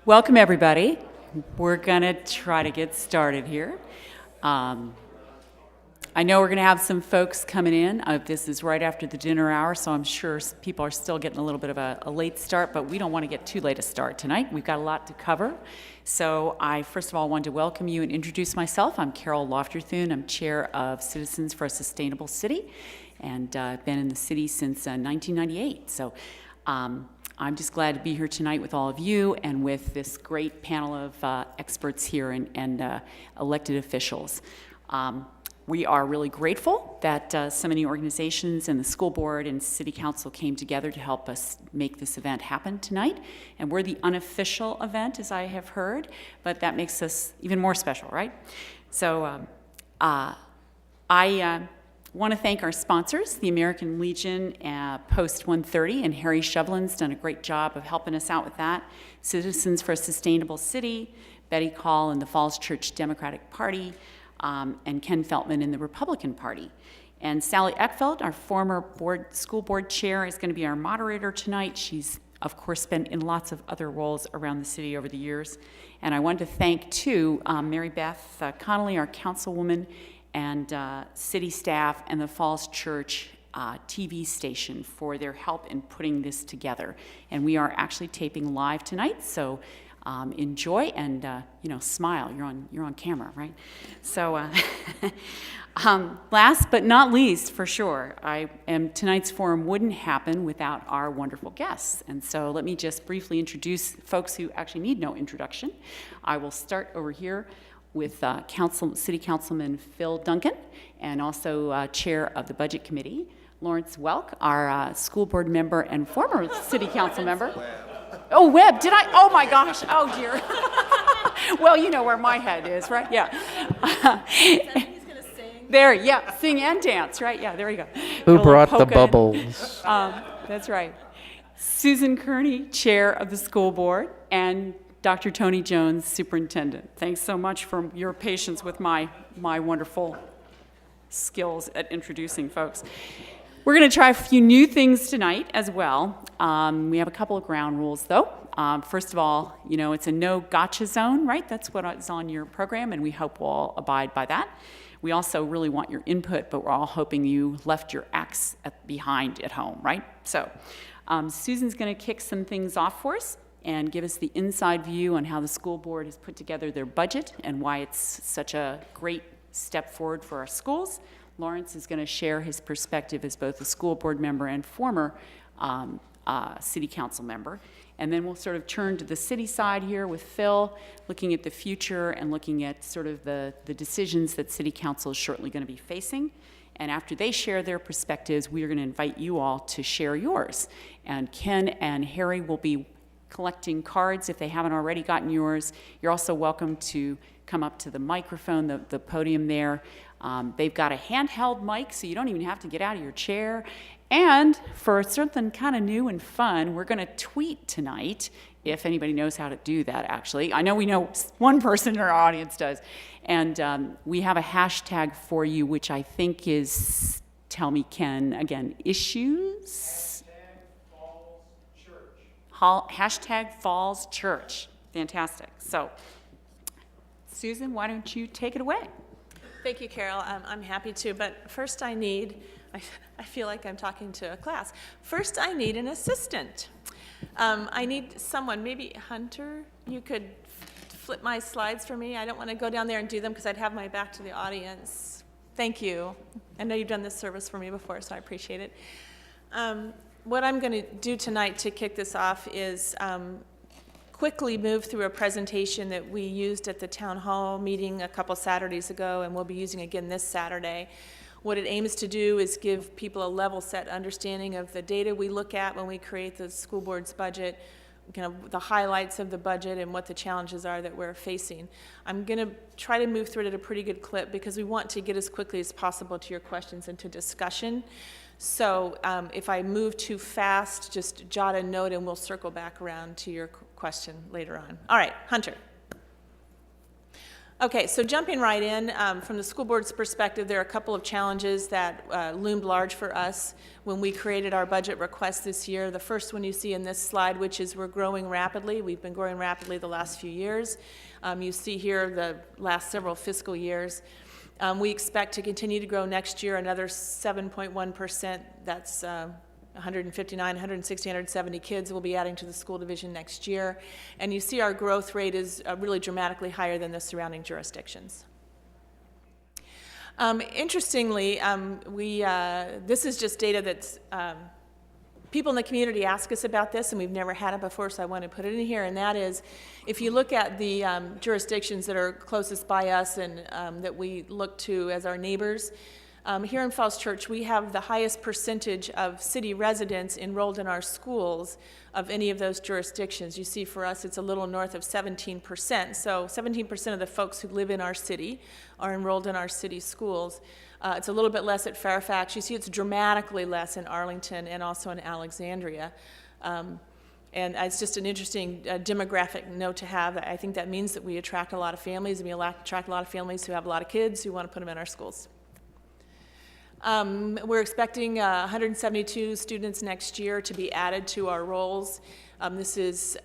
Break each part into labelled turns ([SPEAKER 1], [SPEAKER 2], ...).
[SPEAKER 1] Welcome, everybody. We're going to try to get started here. I know we're going to have some folks coming in. This is right after the dinner hour, so I'm sure people are still getting a little bit of a late start, but we don't want to get too late a start tonight. We've got a lot to cover. So I, first of all, wanted to welcome you and introduce myself. I'm Carol Lofterthune. I'm chair of Citizens for a Sustainable City, and I've been in the city since 1998. So I'm just glad to be here tonight with all of you and with this great panel of experts here and elected officials. We are really grateful that so many organizations and the school board and city council came together to help us make this event happen tonight. And we're the unofficial event, as I have heard, but that makes us even more special, right? So I want to thank our sponsors, the American Legion, Post 130, and Harry Shovelin's done a great job of helping us out with that. Citizens for a Sustainable City, Betty Call and the Falls Church Democratic Party, and Ken Feltman in the Republican Party. And Sally Eckfeld, our former school board chair, is going to be our moderator tonight. She's, of course, been in lots of other roles around the city over the years. And I wanted to thank, too, Mary Beth Connolly, our councilwoman, and city staff and the Falls Church TV station for their help in putting this together. And we are actually taping live tonight, so enjoy and smile. You're on camera, right? So last but not least, for sure, tonight's forum wouldn't happen without our wonderful guests. And so let me just briefly introduce folks who actually need no introduction. I will start over here with City Councilman Phil Duncan, and also Chair of the Budget Committee, Lawrence Welk, our school board member and former City Council member. Oh, Webb, did I? Oh my gosh, oh dear. Well, you know where my head is, right? Yeah.
[SPEAKER 2] He's gonna sing.
[SPEAKER 1] There, yeah, sing and dance, right? Yeah, there you go.
[SPEAKER 3] Who brought the bubbles?
[SPEAKER 1] That's right. Susan Kearney, Chair of the School Board, and Dr. Tony Jones, Superintendent. Thanks so much for your patience with my wonderful skills at introducing folks. We're going to try a few new things tonight as well. We have a couple of ground rules, though. First of all, it's a no gotcha zone, right? That's what is on your program, and we hope we'll all abide by that. We also really want your input, but we're all hoping you left your axe behind at home, right? So Susan's going to kick some things off for us and give us the inside view on how the school board has put together their budget and why it's such a great step forward for our schools. Lawrence is going to share his perspective as both a school board member and former city council member. And then we'll sort of turn to the city side here with Phil, looking at the future and looking at sort of the decisions that city council is shortly going to be facing. And after they share their perspectives, we are going to invite you all to share yours. And Ken and Harry will be collecting cards if they haven't already gotten yours. You're also welcome to come up to the microphone, the podium there. They've got a handheld mic, so you don't even have to get out of your chair. And for something kind of new and fun, we're going to tweet tonight, if anybody knows how to do that, actually. I know we know one person in our audience does. And we have a hashtag for you, which I think is, tell me, Ken, again, issues? Hashtag Falls Church. Fantastic. So, Susan, why don't you take it away?
[SPEAKER 2] Thank you, Carol. I'm happy to, but first I feel like I'm talking to a class. First I need an assistant. I need someone, maybe Hunter, you could flip my slides for me. I don't want to go down there and do them because I'd have my back to the audience. Thank you. I know you've done this service for me before, so I appreciate it. What I'm going to do tonight to kick this off is quickly move through a presentation that we used at the town hall meeting a couple Saturdays ago, and we'll be using again this Saturday. What it aims to do is give people a level set understanding of the data we look at when we create the school board's budget, kind of the highlights of the budget and what the challenges are that we're facing. I'm going to try to move through it at a pretty good clip because we want to get as quickly as possible to your questions and to discussion. So if I move too fast, just jot a note and we'll circle back around to your question later on. All right, Hunter. Okay, so jumping right in, from the school board's perspective, there are a couple of challenges that loomed large for us when we created our budget request this year. The first one you see in this slide, which is we're growing rapidly. We've been growing rapidly the last few years. You see here the last several fiscal years. We expect to continue to grow next year another 7.1%. That's 159, 160, 170 kids will be adding to the school division next year. And you see our growth rate is really dramatically higher than the surrounding jurisdictions. Interestingly, this is just data that's, people in the community ask us about this, and we've never had it before, so I want to put it in here, and that is, if you look at the jurisdictions that are closest by us and that we look to as our neighbors, here in Falls Church, we have the highest percentage of city residents enrolled in our schools of any of those jurisdictions. You see, for us, it's a little north of 17%. So 17% of the folks who live in our city are enrolled in our city schools. It's a little bit less at Fairfax. You see, it's dramatically less in Arlington and also in Alexandria. And it's just an interesting demographic note to have. I think that means that we attract a lot of families, and we attract a lot of families who have a lot of kids who want to put them in our schools. We're expecting 172 students next year to be added to our rolls. This is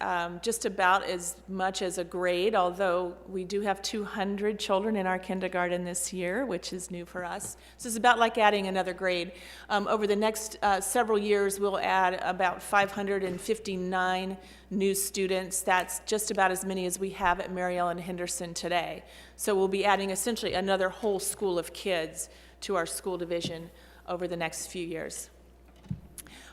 [SPEAKER 2] just about as much as a grade, although we do have 200 children in our kindergarten this year, which is new for us. So it's about like adding another grade. Over the next several years, we'll add about 559 new students. That's just about as many as we have at Mary Ellen Henderson today. So we'll be adding essentially another whole school of kids to our school division over the next few years.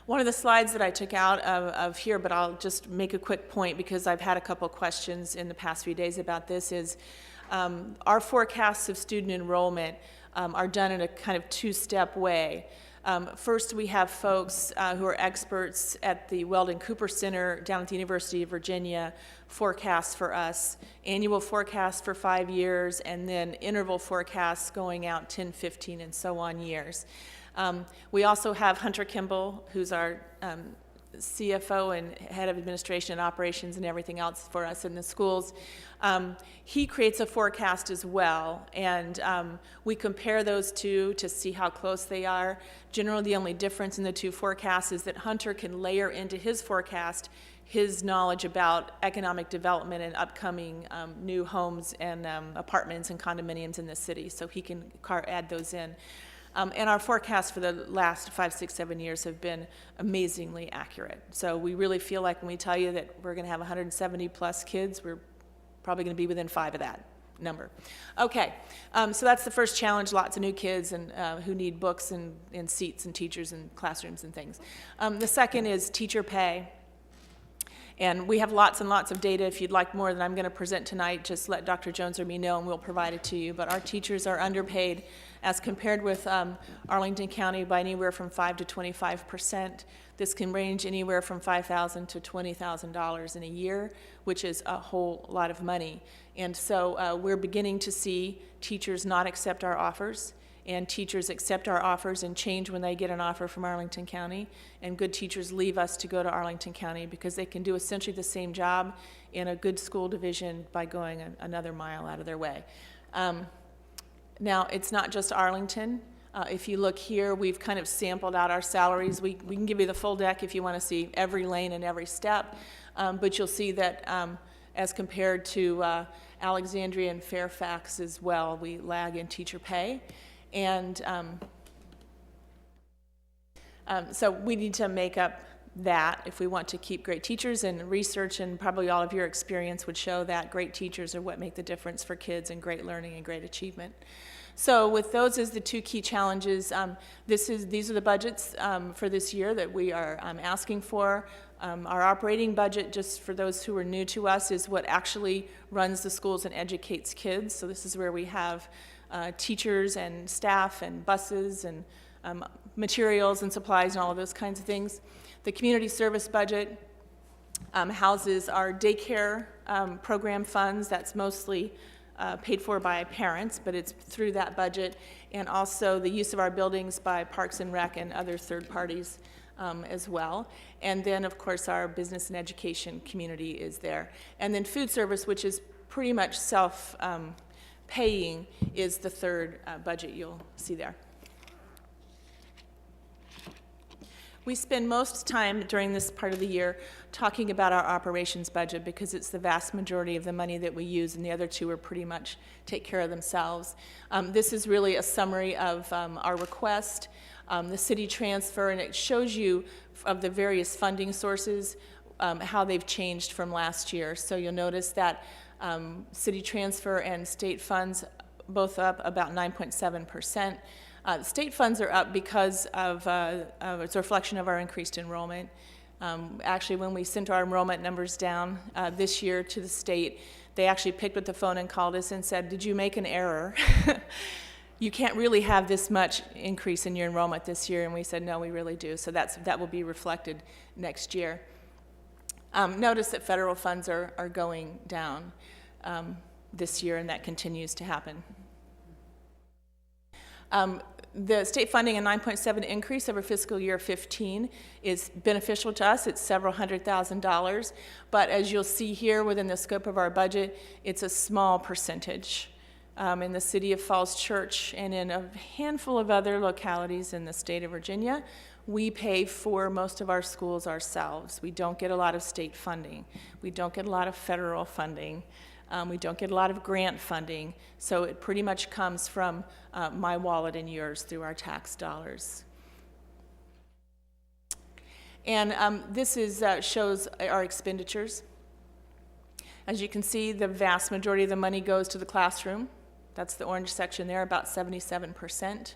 [SPEAKER 2] One of the slides that I took out of here, but I'll just make a quick point because I've had a couple questions in the past few days about this, is our forecasts of student enrollment are done in a kind of two-step way. First, we have folks who are experts at the Weldon Cooper Center down at the University of Virginia forecast for us, annual forecast for 5 years, and then interval forecasts going out 10, 15, and so on years. We also have Hunter Kimball, who's our CFO and head of administration and operations and everything else for us in the schools. He creates a forecast as well, and we compare those two to see how close they are. Generally, the only difference in the two forecasts is that Hunter can layer into his forecast his knowledge about economic development and upcoming new homes and apartments and condominiums in the city, so he can add those in. And our forecasts for the last 5, 6, 7 years have been amazingly accurate. So we really feel like when we tell you that we're going to have 170 plus kids, we're probably going to be within 5 of that number. Okay, so that's the first challenge, lots of new kids and who need books and seats and teachers and classrooms and things. The second is teacher pay. And we have lots and lots of data. If you'd like more than I'm going to present tonight, just let Dr. Jones or me know and we'll provide it to you. But our teachers are underpaid as compared with Arlington County by anywhere from 5 to 25%. This can range anywhere from $5,000 to $20,000 in a year, which is a whole lot of money. And so we're beginning to see teachers not accept our offers, and teachers accept our offers and change when they get an offer from Arlington County, and good teachers leave us to go to Arlington County because they can do essentially the same job in a good school division by going another mile out of their way. Now, it's not just Arlington. If you look here, we've kind of sampled out our salaries. We can give you the full deck if you want to see every lane and every step, but you'll see that as compared to Alexandria and Fairfax as well, we lag in teacher pay. And so we need to make up that if we want to keep great teachers, and research and probably all of your experience would show that great teachers are what make the difference for kids and great learning and great achievement. So with those as the two key challenges, these are the budgets for this year that we are asking for. Our operating budget, just for those who are new to us, is what actually runs the schools and educates kids. So this is where we have teachers and staff and buses and materials and supplies and all of those kinds of things. The community service budget houses our daycare program funds. That's mostly paid for by parents, but it's through that budget, and also the use of our buildings by Parks and Rec and other third parties as well. And then, of course, our business and education community is there. And then food service, which is pretty much paying is the third budget you'll see there. We spend most time during this part of the year talking about our operations budget because it's the vast majority of the money that we use, and the other two are pretty much take care of themselves. This is really a summary of our request, the city transfer, and it shows you of the various funding sources how they've changed from last year. So you'll notice that city transfer and state funds both up about 9.7%. State funds are up because of it's a reflection of our increased enrollment. Actually, when we sent our enrollment numbers down this year to the state, they actually picked up the phone and called us and said, "Did you make an error? You can't really have this much increase in your enrollment this year." And we said, "No, we really do." So that will be reflected next year. Notice that federal funds are going down this year, and that continues to happen. The state funding, a 9.7 increase over fiscal year 15, is beneficial to us. It's several $100,000, but as you'll see here within the scope of our budget, it's a small percentage. In the city of Falls Church and in a handful of other localities in the state of Virginia, we pay for most of our schools ourselves. We don't get a lot of state funding. We don't get a lot of federal funding. We don't get a lot of grant funding, so it pretty much comes from my wallet and yours through our tax dollars. And this shows our expenditures. As you can see, the vast majority of the money goes to the classroom. That's the orange section there, about 77%.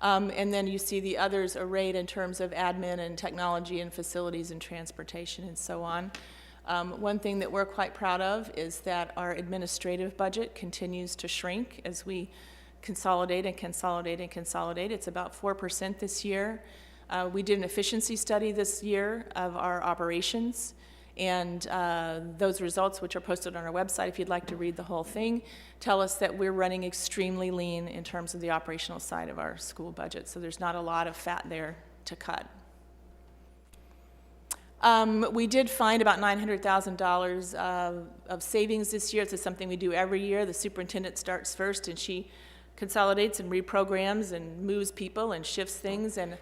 [SPEAKER 2] And then you see the others arrayed in terms of admin and technology and facilities and transportation and so on. One thing that we're quite proud of is that our administrative budget continues to shrink as we consolidate and consolidate and consolidate. It's about 4% this year. We did an efficiency study this year of our operations, and those results, which are posted on our website if you'd like to read the whole thing, tell us that we're running extremely lean in terms of the operational side of our school budget, so there's not a lot of fat there to cut. We did find about $900,000 of savings this year. This is something we do every year. The superintendent starts first, and she consolidates and reprograms and moves people and shifts things. And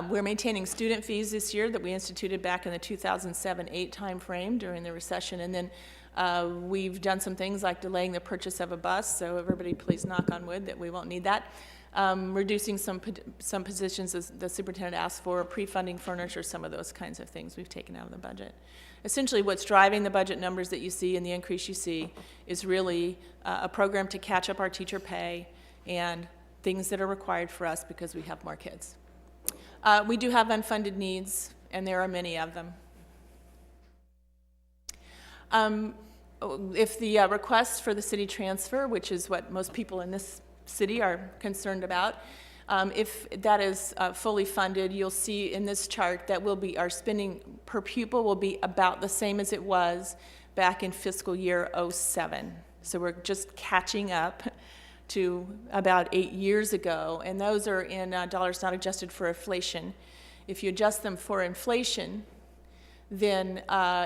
[SPEAKER 2] we're maintaining student fees this year that we instituted back in the 2007-8 timeframe during the recession. And then we've done some things like delaying the purchase of a bus, so everybody please knock on wood that we won't need that. Reducing some positions as the superintendent asked for, pre-funding furniture, some of those kinds of things we've taken out of the budget. Essentially, what's driving the budget numbers that you see and the increase you see is really a program to catch up our teacher pay and things that are required for us because we have more kids. We do have unfunded needs, and there are many of them. If the request for the city transfer, which is what most people in this city are concerned about, if that is fully funded, you'll see in this chart that our spending per pupil will be about the same as it was back in fiscal year 07. So we're just catching up to about 8 years ago, and those are in dollars not adjusted for inflation. If you adjust them for inflation, then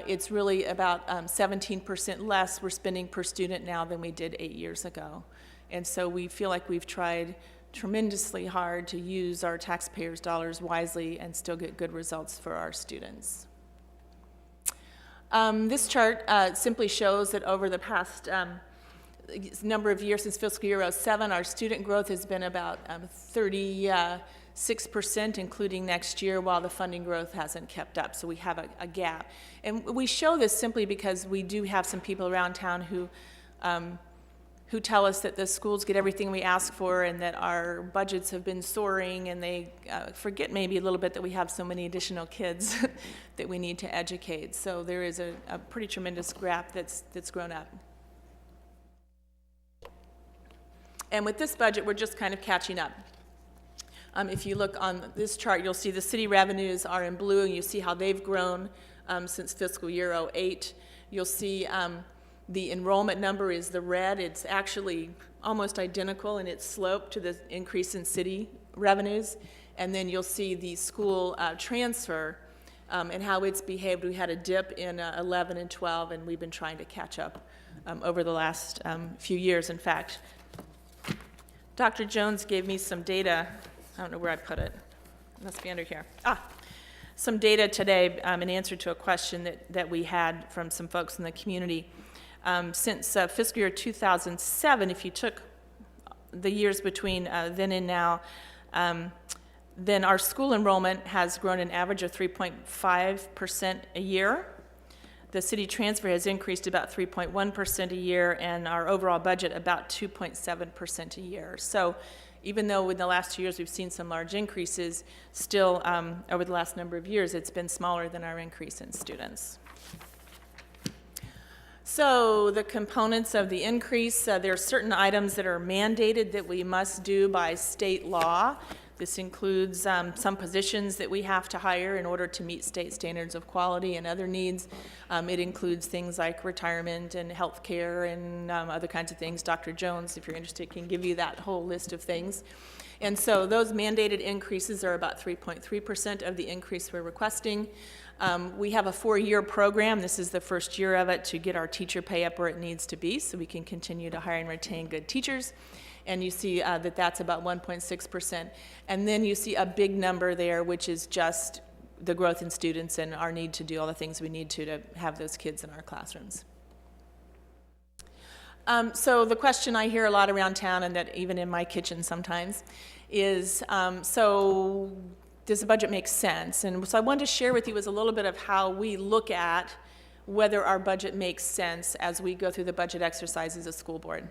[SPEAKER 2] it's really about 17% less we're spending per student now than we did 8 years ago. And so we feel like we've tried tremendously hard to use our taxpayers' dollars wisely and still get good results for our students. This chart simply shows that over the past number of years, since fiscal year 07, our student growth has been about 36%, including next year, while the funding growth hasn't kept up. So we have a gap. And we show this simply because we do have some people around town who tell us that the schools get everything we ask for and that our budgets have been soaring, and they forget maybe a little bit that we have so many additional kids that we need to educate. So there is a pretty tremendous gap that's grown up. And with this budget, we're just kind of catching up. If you look on this chart, you'll see the city revenues are in blue, and you see how they've grown since fiscal year 08. You'll see the enrollment number is the red. It's actually almost identical in its slope to the increase in city revenues. And then you'll see the school transfer and how it's behaved. We had a dip in 11 and 12, and we've been trying to catch up over the last few years. In fact, Dr. Jones gave me some data. I don't know where I put it. It must be under here. Some data today in answer to a question that we had from some folks in the community. Since fiscal year 2007, if you took the years between then and now, then our school enrollment has grown an average of 3.5% a year. The city transfer has increased about 3.1% a year, and our overall budget about 2.7% a year. So even though in the last 2 years we've seen some large increases, still over the last number of years it's been smaller than our increase in students. So the components of the increase, there are certain items that are mandated that we must do by state law. This includes some positions that we have to hire in order to meet state standards of quality and other needs. It includes things like retirement and health care and other kinds of things. Dr. Jones, if you're interested, can give you that whole list of things. And so those mandated increases are about 3.3% of the increase we're requesting. We have a 4-year program. This is the first year of it to get our teacher pay up where it needs to be so we can continue to hire and retain good teachers. And you see that that's about 1.6%. And then you see a big number there, which is just the growth in students and our need to do all the things we need to have those kids in our classrooms. So the question I hear a lot around town, and that even in my kitchen sometimes, is so does the budget make sense? And so I wanted to share with you is a little bit of how we look at whether our budget makes sense as we go through the budget exercise as a school board.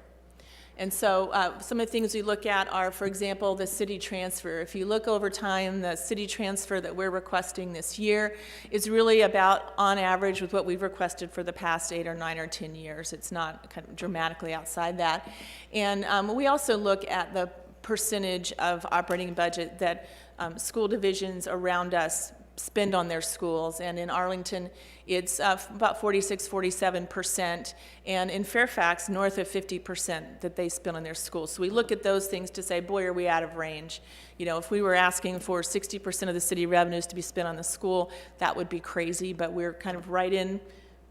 [SPEAKER 2] And so some of the things we look at are, for example, the city transfer. If you look over time, the city transfer that we're requesting this year is really about on average with what we've requested for the past 8 or 9 or 10 years. It's not kind of dramatically outside that. And we also look at the percentage of operating budget that school divisions around us spend on their schools, and in Arlington it's about 46-47%, and in Fairfax north of 50% that they spend on their schools. So we look at those things to say, boy, are we out of range. You know, if we were asking for 60% of the city revenues to be spent on the school, that would be crazy, but we're kind of right in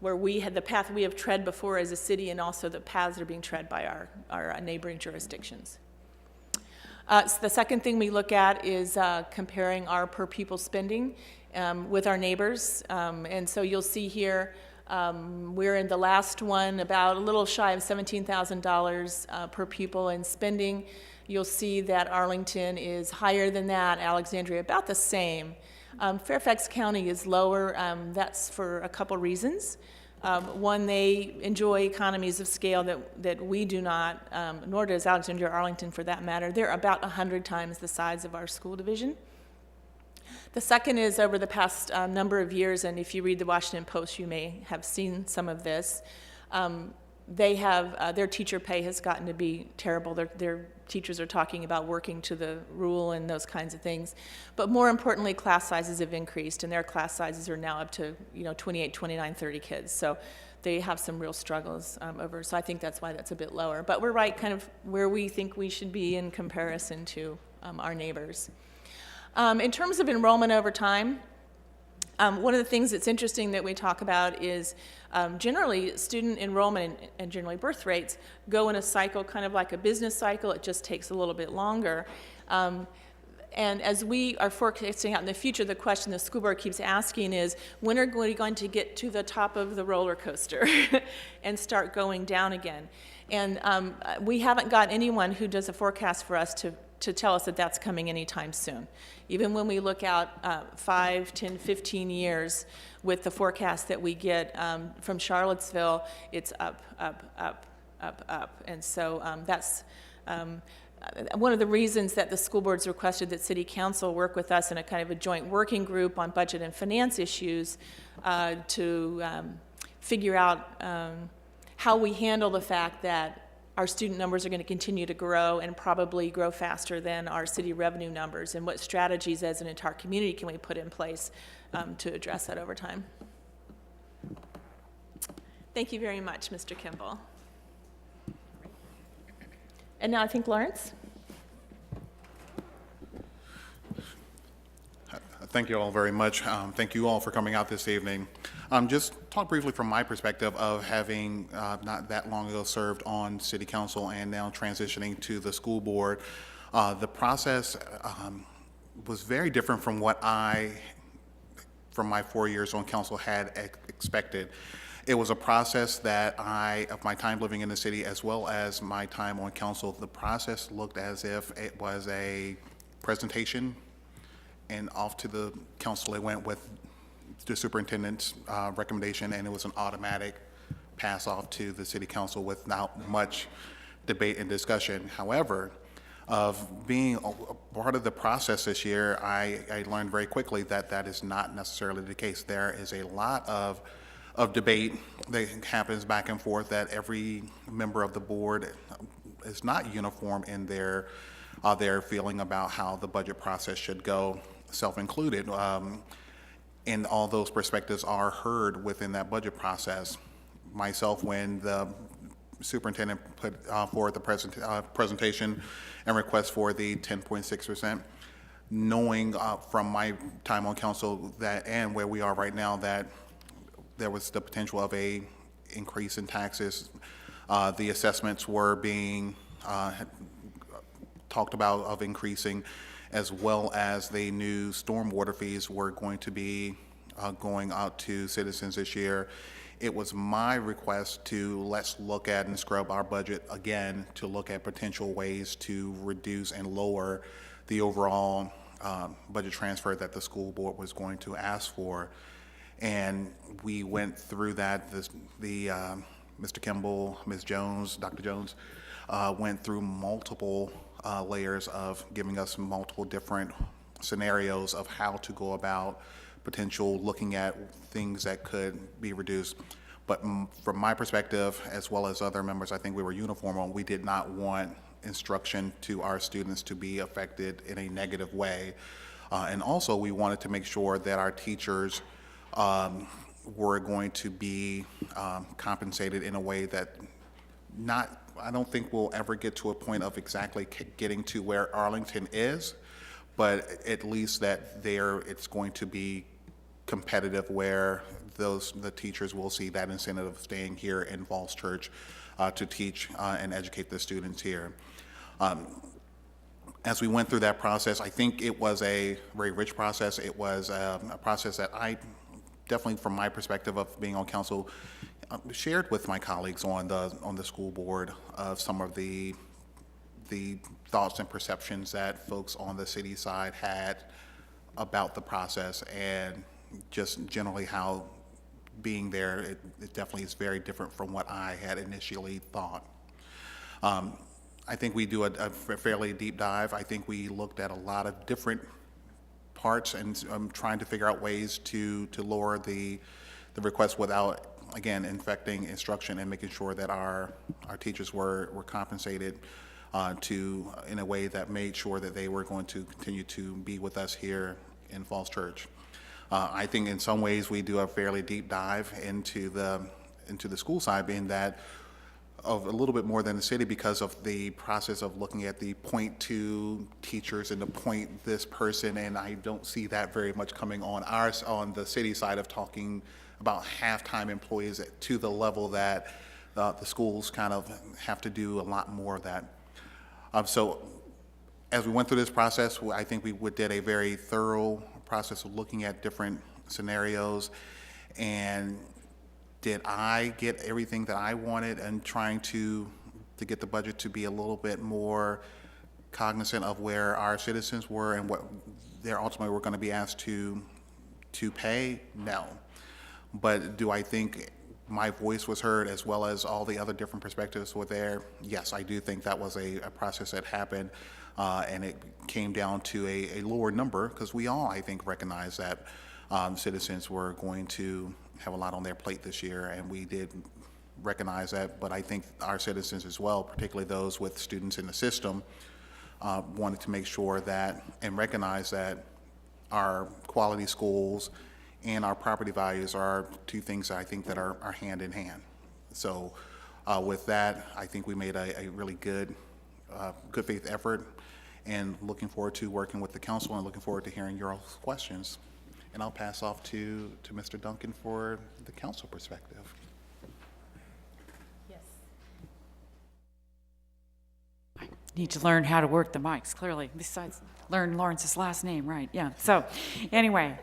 [SPEAKER 2] where we had the path we have tread before as a city, and also the paths that are being tread by our neighboring jurisdictions. So the second thing we look at is comparing our per pupil spending with our neighbors. And so you'll see here, we're in the last one about a little shy of $17,000 per pupil in spending. You'll see that Arlington is higher than that, Alexandria about the same. Fairfax County is lower. That's for a couple reasons. One, they enjoy economies of scale that we do not, nor does Alexandria or Arlington for that matter. They're about 100 times the size of our school division. The second is over the past number of years, and if you read the Washington Post, you may have seen some of this. They have, their teacher pay has gotten to be terrible. Their teachers are talking about working to the rule and those kinds of things. But more importantly, class sizes have increased, and their class sizes are now up to 28, 29, 30 kids. So they have some real struggles over. So I think that's why that's a bit lower. But we're right kind of where we think we should be in comparison to our neighbors. In terms of enrollment over time, one of the things that's interesting that we talk about is generally student enrollment and generally birth rates go in a cycle kind of like a business cycle. It just takes a little bit longer. And as we are forecasting out in the future, the question the school board keeps asking is, when are we going to get to the top of the roller coaster and start going down again? And we haven't got anyone who does a forecast for us to tell us that that's coming anytime soon. Even when we look out 5, 10, 15 years with the forecast that we get from Charlottesville, it's up, up, up, up, up. And so that's one of the reasons that the school board's requested that City Council work with us in a kind of a joint working group on budget and finance issues to figure out how we handle the fact that our student numbers are going to continue to grow and probably grow faster than our city revenue numbers, and what strategies as an entire community can we put in place to address that over time. Thank you very much, Mr. Kimball. And now I think Lawrence.
[SPEAKER 4] thank you all very much. Thank you all for coming out this evening. Just talk briefly from my perspective of having not that long ago served on City Council and now transitioning to the school board. The process was very different from what from my 4 years on council, had expected. It was a process that of my time living in the city as well as my time on council, the process looked as if it was a presentation, and off to the council it went with the superintendent's recommendation, and it was an automatic pass off to the city council without much debate and discussion. However, of being a part of the process this year, I learned very quickly that that is not necessarily the case. There is a lot of debate that happens back and forth, that every member of the board is not uniform in their feeling about how the budget process should go, self-included. And all those perspectives are heard within that budget process. Myself, when the superintendent put forward the presentation and request for the 10.6%, knowing from my time on council that, and where we are right now, that there was the potential of a increase in taxes. The assessments were being talked about of increasing, as well as the new stormwater fees were going to be going out to citizens this year. It was my request to let's look at and scrub our budget again to look at potential ways to reduce and lower the overall budget transfer that the school board was going to ask for. And we went through that. Mr. Kimball, Ms. Jones, Dr. Jones went through multiple layers of giving us multiple different scenarios of how to go about potential looking at things that could be reduced. But from my perspective, as well as other members, I think we were uniform on, we did not want instruction to our students to be affected in a negative way. And also we wanted to make sure that our teachers were going to be compensated in a way that I don't think we'll ever get to a point of exactly getting to where Arlington is, but at least that it's going to be competitive, where the teachers will see that incentive of staying here in Falls Church to teach and educate the students here. As we went through that process, I think it was a very rich process. It was a process that I definitely, from my perspective of being on council, shared with my colleagues on the school board of some of the thoughts and perceptions that folks on the city side had about the process, and just generally how being there, it definitely is very different from what I had initially thought. I think we do a fairly deep dive. I think we looked at a lot of different parts and trying to figure out ways to lower the request without, again, infecting instruction, and making sure that our teachers were compensated in a way that made sure that they were going to continue to be with us here in Falls Church. I think in some ways we do a fairly deep dive into the school side, being that of a little bit more than the city, because of the process of looking at the .2 teachers and the point this person, and I don't see that very much coming on the city side of talking about half-time employees to the level that the schools kind of have to do a lot more of that. So as we went through this process, I think we did a very thorough process of looking at different scenarios. And did I get everything that I wanted, and trying to get the budget to be a little bit more cognizant of where our citizens were and what they're ultimately were going to be asked to pay? No. But do I think my voice was heard, as well as all the other different perspectives were there? Yes, I do think that was a process that happened, and it came down to a lower number, because we all, I think, recognize that citizens were going to have a lot on their plate this year, and we did recognize that. But I think our citizens as well, particularly those with students in the system, wanted to make sure that and recognize that our quality schools and our property values are two things that I think that are hand in hand. So with that, I think we made a really good faith effort, and looking forward to working with the council, and looking forward to hearing your questions. And I'll pass off to Mr. Duncan for the council perspective.
[SPEAKER 2] Yes.
[SPEAKER 1] Need to learn how to work the mics, clearly, besides learn Lawrence's last name, right, yeah. So, anyway,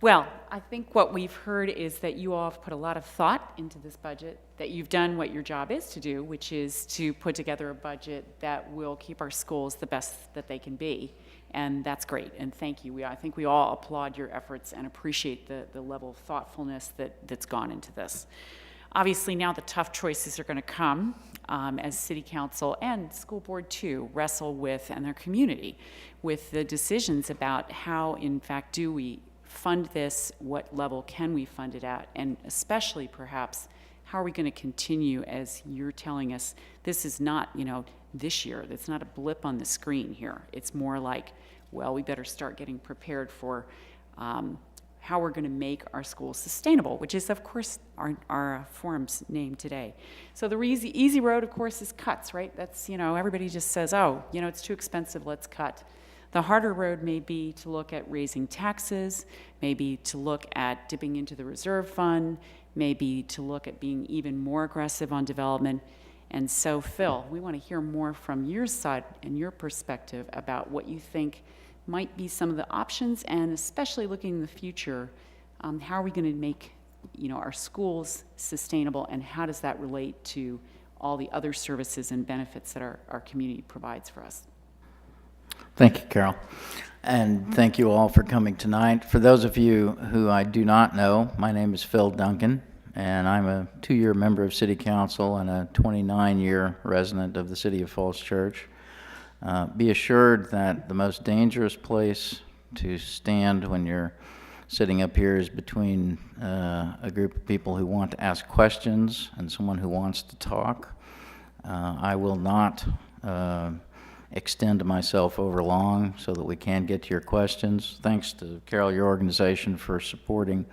[SPEAKER 1] well, I think what we've heard is that you all have put a lot of thought into this budget, that you've done what your job is to do, which is to put together a budget that will keep our schools the best that they can be, and that's great, and thank you. I think we all applaud your efforts and appreciate the level of thoughtfulness that's gone into this. Obviously, now the tough choices are going to come as City Council and School Board too wrestle with, and their community, with the decisions about how, in fact, do we fund this, what level can we fund it at, and especially perhaps how are we going to continue, as you're telling us, this is not, this year, it's not a blip on the screen here. It's more like, well, we better start getting prepared for how we're going to make our schools sustainable, which is, of course, our forum's name today. So the easy road, of course, is cuts, right? That's, everybody just says, oh, it's too expensive, let's cut. The harder road may be to look at raising taxes, maybe to look at dipping into the reserve fund, maybe to look at being even more aggressive on development. And so, Phil, we want to hear more from your side and your perspective about what you think might be some of the options, and especially looking in the future, how are we going to make our schools sustainable, and how does that relate to all the other services and benefits that our community provides for us?
[SPEAKER 3] Thank you, Carol. And thank you all for coming tonight. For those of you who I do not know, my name is Phil Duncan, and I'm a 2-year member of City Council and a 29-year resident of the City of Falls Church. Be assured that the most dangerous place to stand when you're sitting up here is between a group of people who want to ask questions and someone who wants to talk. I will not extend myself over long so that we can get to your questions. Thanks to Carol, your organization, for supporting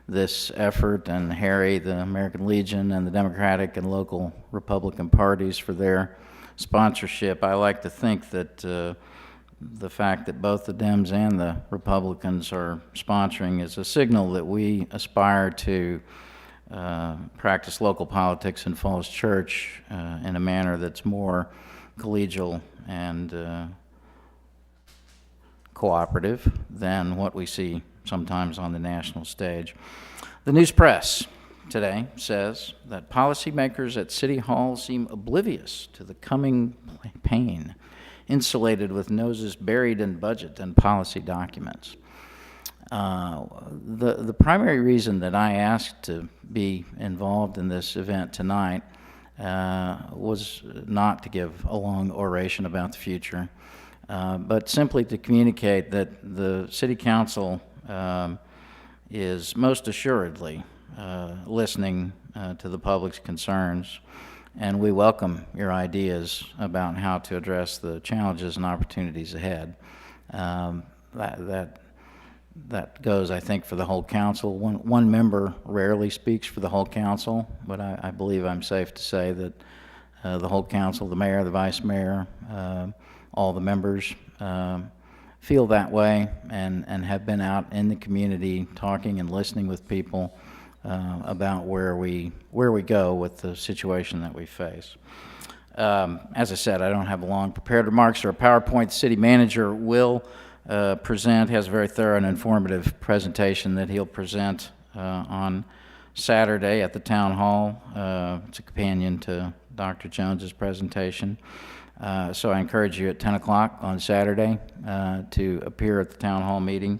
[SPEAKER 3] this effort, and Harry, the American Legion, and the Democratic and local Republican parties for their sponsorship. I like to think that the fact that both the Dems and the Republicans are sponsoring is a signal that we aspire to practice local politics in Falls Church in a manner that's more collegial and cooperative than what we see sometimes on the national stage. The news press today says that policymakers at City Hall seem oblivious to the coming pain, insulated with noses buried in budget and policy documents. The primary reason that I asked to be involved in this event tonight was not to give a long oration about the future, but simply to communicate that the City Council is most assuredly listening to the public's concerns, and we welcome your ideas about how to address the challenges and opportunities ahead. That goes, I think, for the whole council. One member rarely speaks for the whole council, but I believe I'm safe to say that the whole council, the mayor, the vice mayor, all the members feel that way and have been out in the community talking and listening with people about where we go with the situation that we face. As I said, I don't have long prepared remarks or a PowerPoint. The city manager will present, has a very thorough and informative presentation that he'll present on Saturday at the town hall. It's a companion to Dr. Jones's presentation. So I encourage you at 10 o'clock on Saturday to appear at the town hall meeting.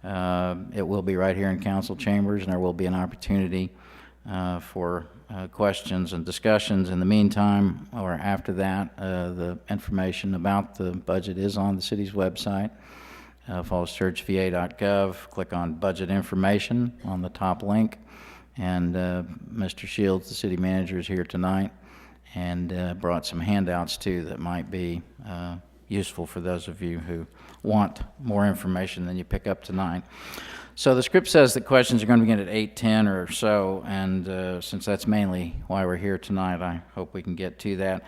[SPEAKER 3] It will be right here in council chambers, and there will be an opportunity for questions and discussions. In the meantime, or after that, the information about the budget is on the city's website, fallschurchva.gov. Click on budget information on the top link, and Mr. Shields, the city manager, is here tonight and brought some handouts too that might be useful for those of you who want more information than you pick up tonight. So the script says that questions are going to begin at 8:10 or so, and since that's mainly why we're here tonight, I hope we can get to that.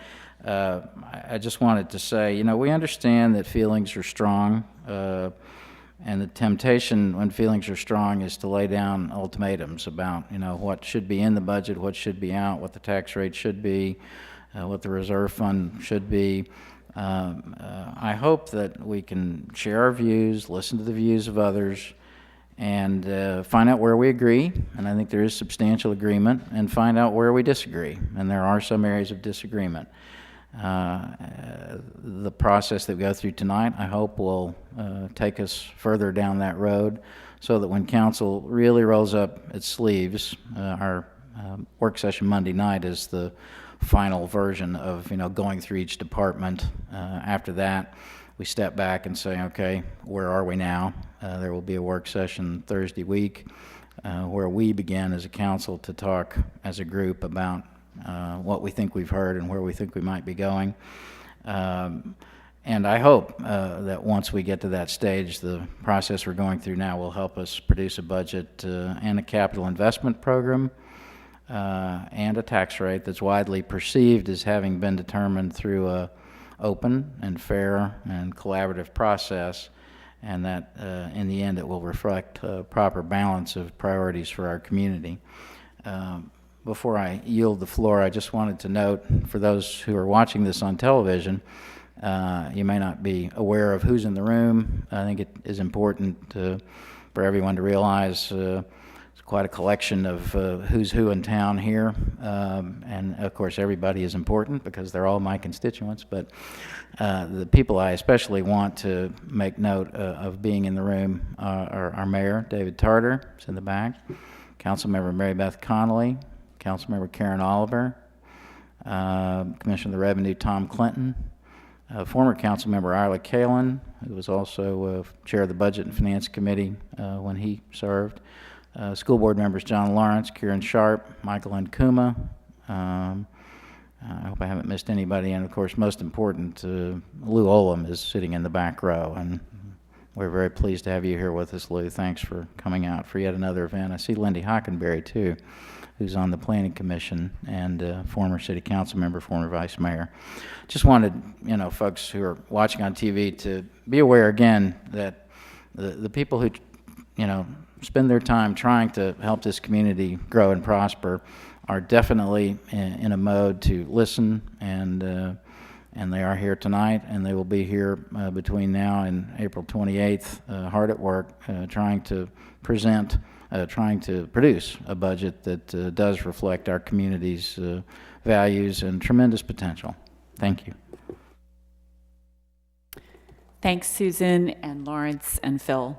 [SPEAKER 3] I just wanted to say, we understand that feelings are strong, And the temptation when feelings are strong is to lay down ultimatums about, what should be in the budget, what should be out, what the tax rate should be, what the reserve fund should be. I hope that we can share our views, listen to the views of others, and find out where we agree, and I think there is substantial agreement, and find out where we disagree, and there are some areas of disagreement. The process that we go through tonight, I hope, will take us further down that road so that when council really rolls up its sleeves, our work session Monday night is the final version of, going through each department. After that, we step back and say, okay, where are we now? There will be a work session Thursday week where we begin as a council to talk as a group about what we think we've heard and where we think we might be going. And I hope that once we get to that stage, the process we're going through now will help us produce a budget and a capital investment program and a tax rate that's widely perceived as having been determined through a open and fair and collaborative process, and that in the end it will reflect a proper balance of priorities for our community. Before I yield the floor, I just wanted to note, for those who are watching this on television, you may not be aware of who's in the room. I think it is important for everyone to realize it's quite a collection of who's who in town here. And of course, everybody is important because they're all my constituents, but the people I especially want to make note of being in the room are our mayor, David Tarter, who's in the back, Councilmember Mary Beth Connolly, Councilmember Karen Oliver, Commissioner of the Revenue Tom Clinton, former Councilmember Isla Kalin, who was also chair of the Budget and Finance Committee when he served, school board members John Lawrence, Kieran Sharp, Michael Nkuma. I hope I haven't missed anybody, and of course, most important, Lou Olam is sitting in the back row, and we're very pleased to have you here with us, Lou. Thanks for coming out for yet another event. I see Lindy Hockenberry, too, who's on the Planning Commission and former city council member, former vice mayor. Just wanted, folks who are watching on TV to be aware again that the people who, spend their time trying to help this community grow and prosper are definitely in a mode to listen, and they are here tonight, and they will be here between now and April 28th, hard at work, trying to produce a budget that does reflect our community's values and tremendous potential. Thank you.
[SPEAKER 1] Thanks, Susan and Lawrence and Phil.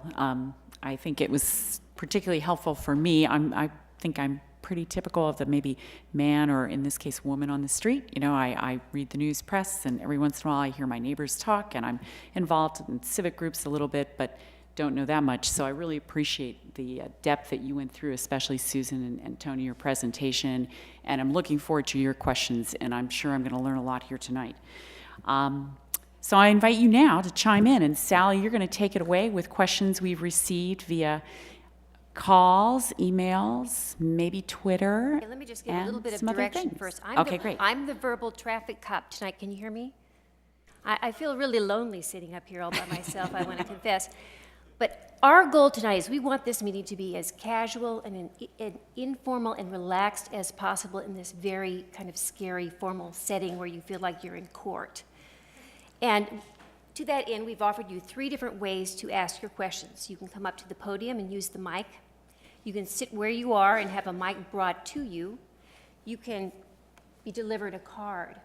[SPEAKER 1] I think it was particularly helpful for me. I think I'm pretty typical of the maybe man, or in this case woman, on the street. I read the news press, and every once in a while I hear my neighbors talk, and I'm involved in civic groups a little bit, but don't know that much. So I really appreciate the depth that you went through, especially Susan and Tony, your presentation, and I'm looking forward to your questions, and I'm sure I'm going to learn a lot here tonight. So I invite you now to chime in, and Sally, you're going to take it away with questions we've received via calls, emails, maybe Twitter.
[SPEAKER 5] Okay, let me just give a little bit of direction first.
[SPEAKER 1] Great.
[SPEAKER 5] I'm the verbal traffic cop tonight. Can you hear me? I feel really lonely sitting up here all by myself, I want to confess. But our goal tonight is we want this meeting to be as casual and informal and relaxed as possible in this very kind of scary formal setting where you feel like you're in court. And to that end, we've offered you 3 different ways to ask your questions. You can come up to the podium and use the mic. You can sit where you are and have a mic brought to you. You can be delivered a card.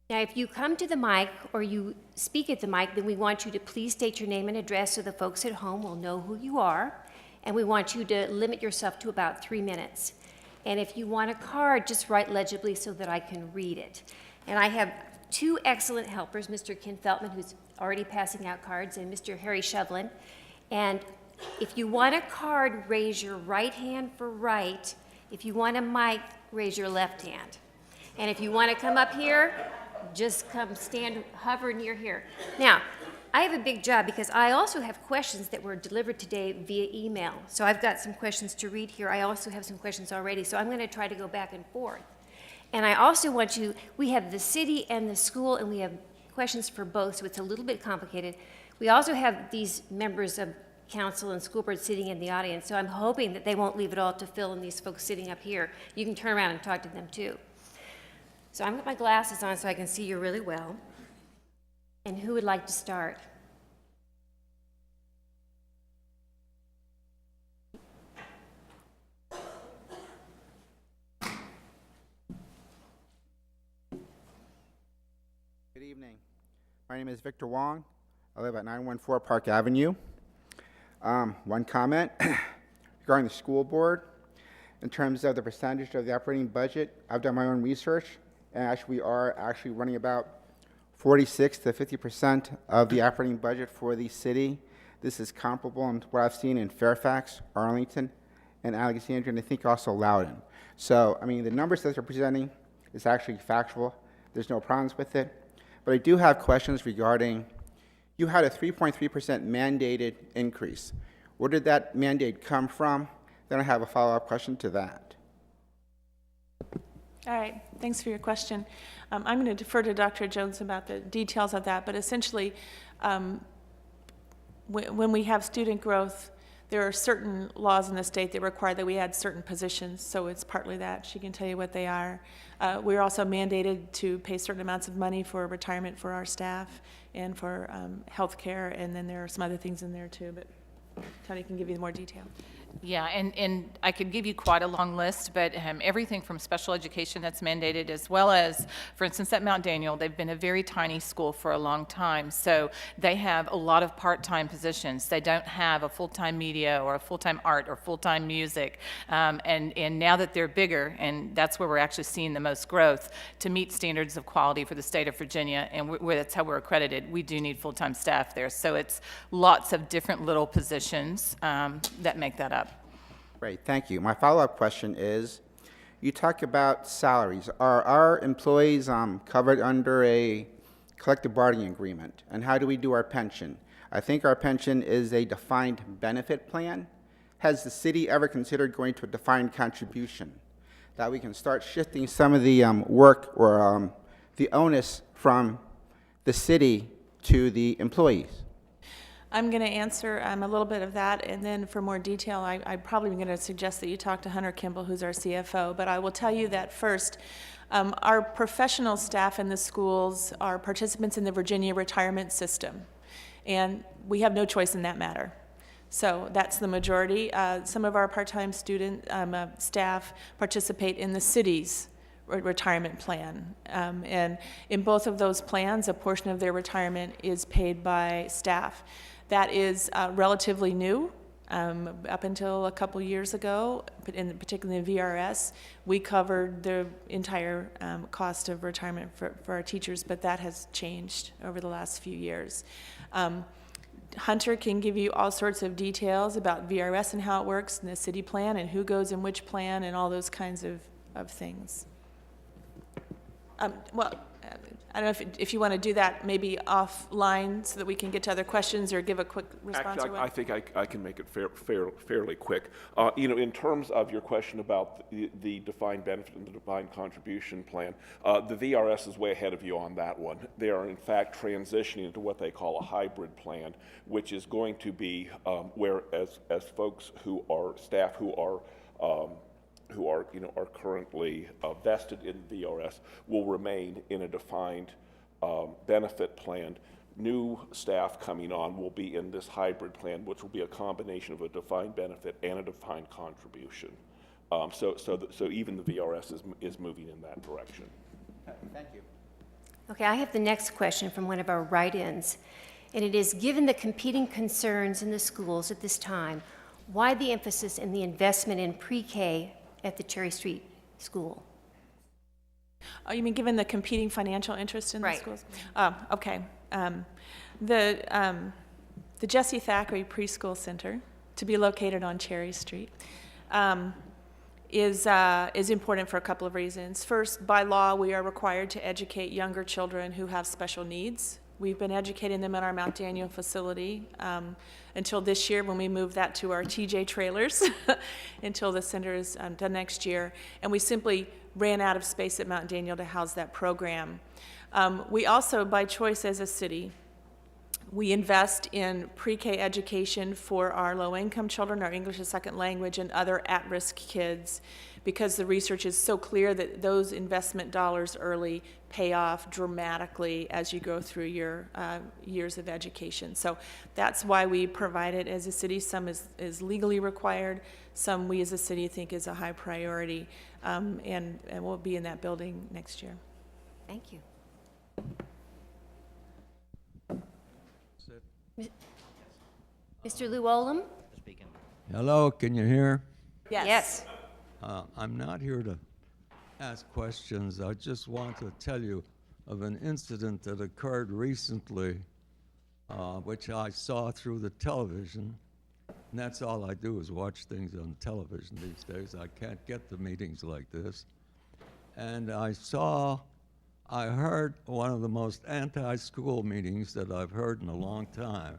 [SPEAKER 5] Now, if you come to the mic or you speak at the mic, then we want you to please state your name and address so the folks at home will know who you are. And we want you to limit yourself to about 3 minutes. And if you want a card, just write legibly so that I can read it. And I have 2 excellent helpers, Mr. Ken Feltman, who's already passing out cards, and Mr. Harry Shovlin. And if you want a card, raise your right hand for right. If you want a mic, raise your left hand. And if you want to come up here, just come stand, hover near here. Now, I have a big job because I also have questions that were delivered today via email. So I've got some questions to read here. I also have some questions already, so I'm going to try to go back and forth. And I also want you, we have the city and the school, and we have questions for both, so it's a little bit complicated. We also have these members of council and school board sitting in the audience, so I'm hoping that they won't leave it all to Phil and these folks sitting up here. You can turn around and talk to them too. So I'm with my glasses on so I can see you really well. And who would like to start?
[SPEAKER 6] Good evening. My name is Victor Wong. I live at 914 Park Avenue. One comment regarding the school board. In terms of the percentage of the operating budget, I've done my own research, and actually we are actually running about 46 to 50% of the operating budget for the city. This is comparable to what I've seen in Fairfax, Arlington, and Alexandria, and I think also Loudoun. So, I mean, the numbers that they're presenting is actually factual. There's no problems with it. But I do have questions regarding, you had a 3.3% mandated increase. Where did that mandate come from? Then I have a follow-up question to that.
[SPEAKER 2] All right, thanks for your question. I'm going to defer to Dr. Jones about the details of that, but essentially, when we have student growth, there are certain laws in the state that require that we add certain positions, so it's partly that. She can tell you what they are. We're also mandated to pay certain amounts of money for retirement for our staff and for health care, and then there are some other things in there too, but Tony can give you more detail.
[SPEAKER 7] Yeah, and I could give you quite a long list, but everything from special education that's mandated, as well as, for instance, at Mount Daniel, they've been a very tiny school for a long time, so they have a lot of part-time positions. They don't have a full-time media or a full-time art or full-time music, and now that they're bigger, and that's where we're actually seeing the most growth, to meet standards of quality for the state of Virginia, and that's how we're accredited, we do need full-time staff there. So it's lots of different little positions that make that up.
[SPEAKER 6] Great, thank you. My follow-up question is, you talk about salaries. Are our employees covered under a collective bargaining agreement? And how do we do our pension? I think our pension is a defined benefit plan. Has the city ever considered going to a defined contribution, that we can start shifting some of the work or the onus from the city to the employees?
[SPEAKER 2] I'm going to answer a little bit of that, and then for more detail, I'm probably going to suggest that you talk to Hunter Kimball, who's our CFO. But I will tell you that first, our professional staff in the schools are participants in the Virginia retirement system, and we have no choice in that matter. So that's the majority. Some of our part-time student staff participate in the city's retirement plan. And in both of those plans, a portion of their retirement is paid by staff. That is relatively new. Up until a couple years ago, particularly in VRS, we covered the entire cost of retirement for our teachers, but that has changed over the last few years. Hunter can give you all sorts of details about VRS and how it works, and the city plan, and who goes in which plan, and all those kinds of things. I don't know if you want to do that maybe offline so that we can get to other questions or give a quick response.
[SPEAKER 8] Actually, I think I can make it fairly quick. In terms of your question about the defined benefit and the defined contribution plan, the VRS is way ahead of you on that one. They are in fact transitioning into what they call a hybrid plan, which is going to be where as folks who are staff who are currently vested in VRS will remain in a defined benefit plan. New staff coming on will be in this hybrid plan, which will be a combination of a defined benefit and a defined contribution. So even the VRS is moving in that direction.
[SPEAKER 6] Thank you.
[SPEAKER 5] Okay, I have the next question from one of our write-ins, and it is, given the competing concerns in the schools at this time, why the emphasis in the investment in pre-K at the Cherry Street School?
[SPEAKER 2] Oh, you mean given the competing financial interest in the
[SPEAKER 5] Right.
[SPEAKER 2] schools? Okay. The Jesse Thackeray Preschool Center, to be located on Cherry Street, is important for a couple of reasons. First, by law, we are required to educate younger children who have special needs. We've been educating them in our Mount Daniel facility until this year when we move that to our TJ trailers until the center is done next year. And we simply ran out of space at Mount Daniel to house that program. We also, by choice as a city, We invest in pre-K education for our low-income children, our English as second language, and other at-risk kids, because the research is so clear that those investment dollars early pay off dramatically as you go through your years of education. So that's why we provide it as a city. Some is legally required, some we as a city think is a high priority, and we'll be in that building next year.
[SPEAKER 5] Thank you. Mr. Llewellyn?
[SPEAKER 9] Hello, can you hear?
[SPEAKER 5] Yes.
[SPEAKER 9] I'm not here to ask questions. I just want to tell you of an incident that occurred recently, which I saw through the television. And that's all I do is watch things on television these days. I can't get to meetings like this. And I heard one of the most anti-school meetings that I've heard in a long time.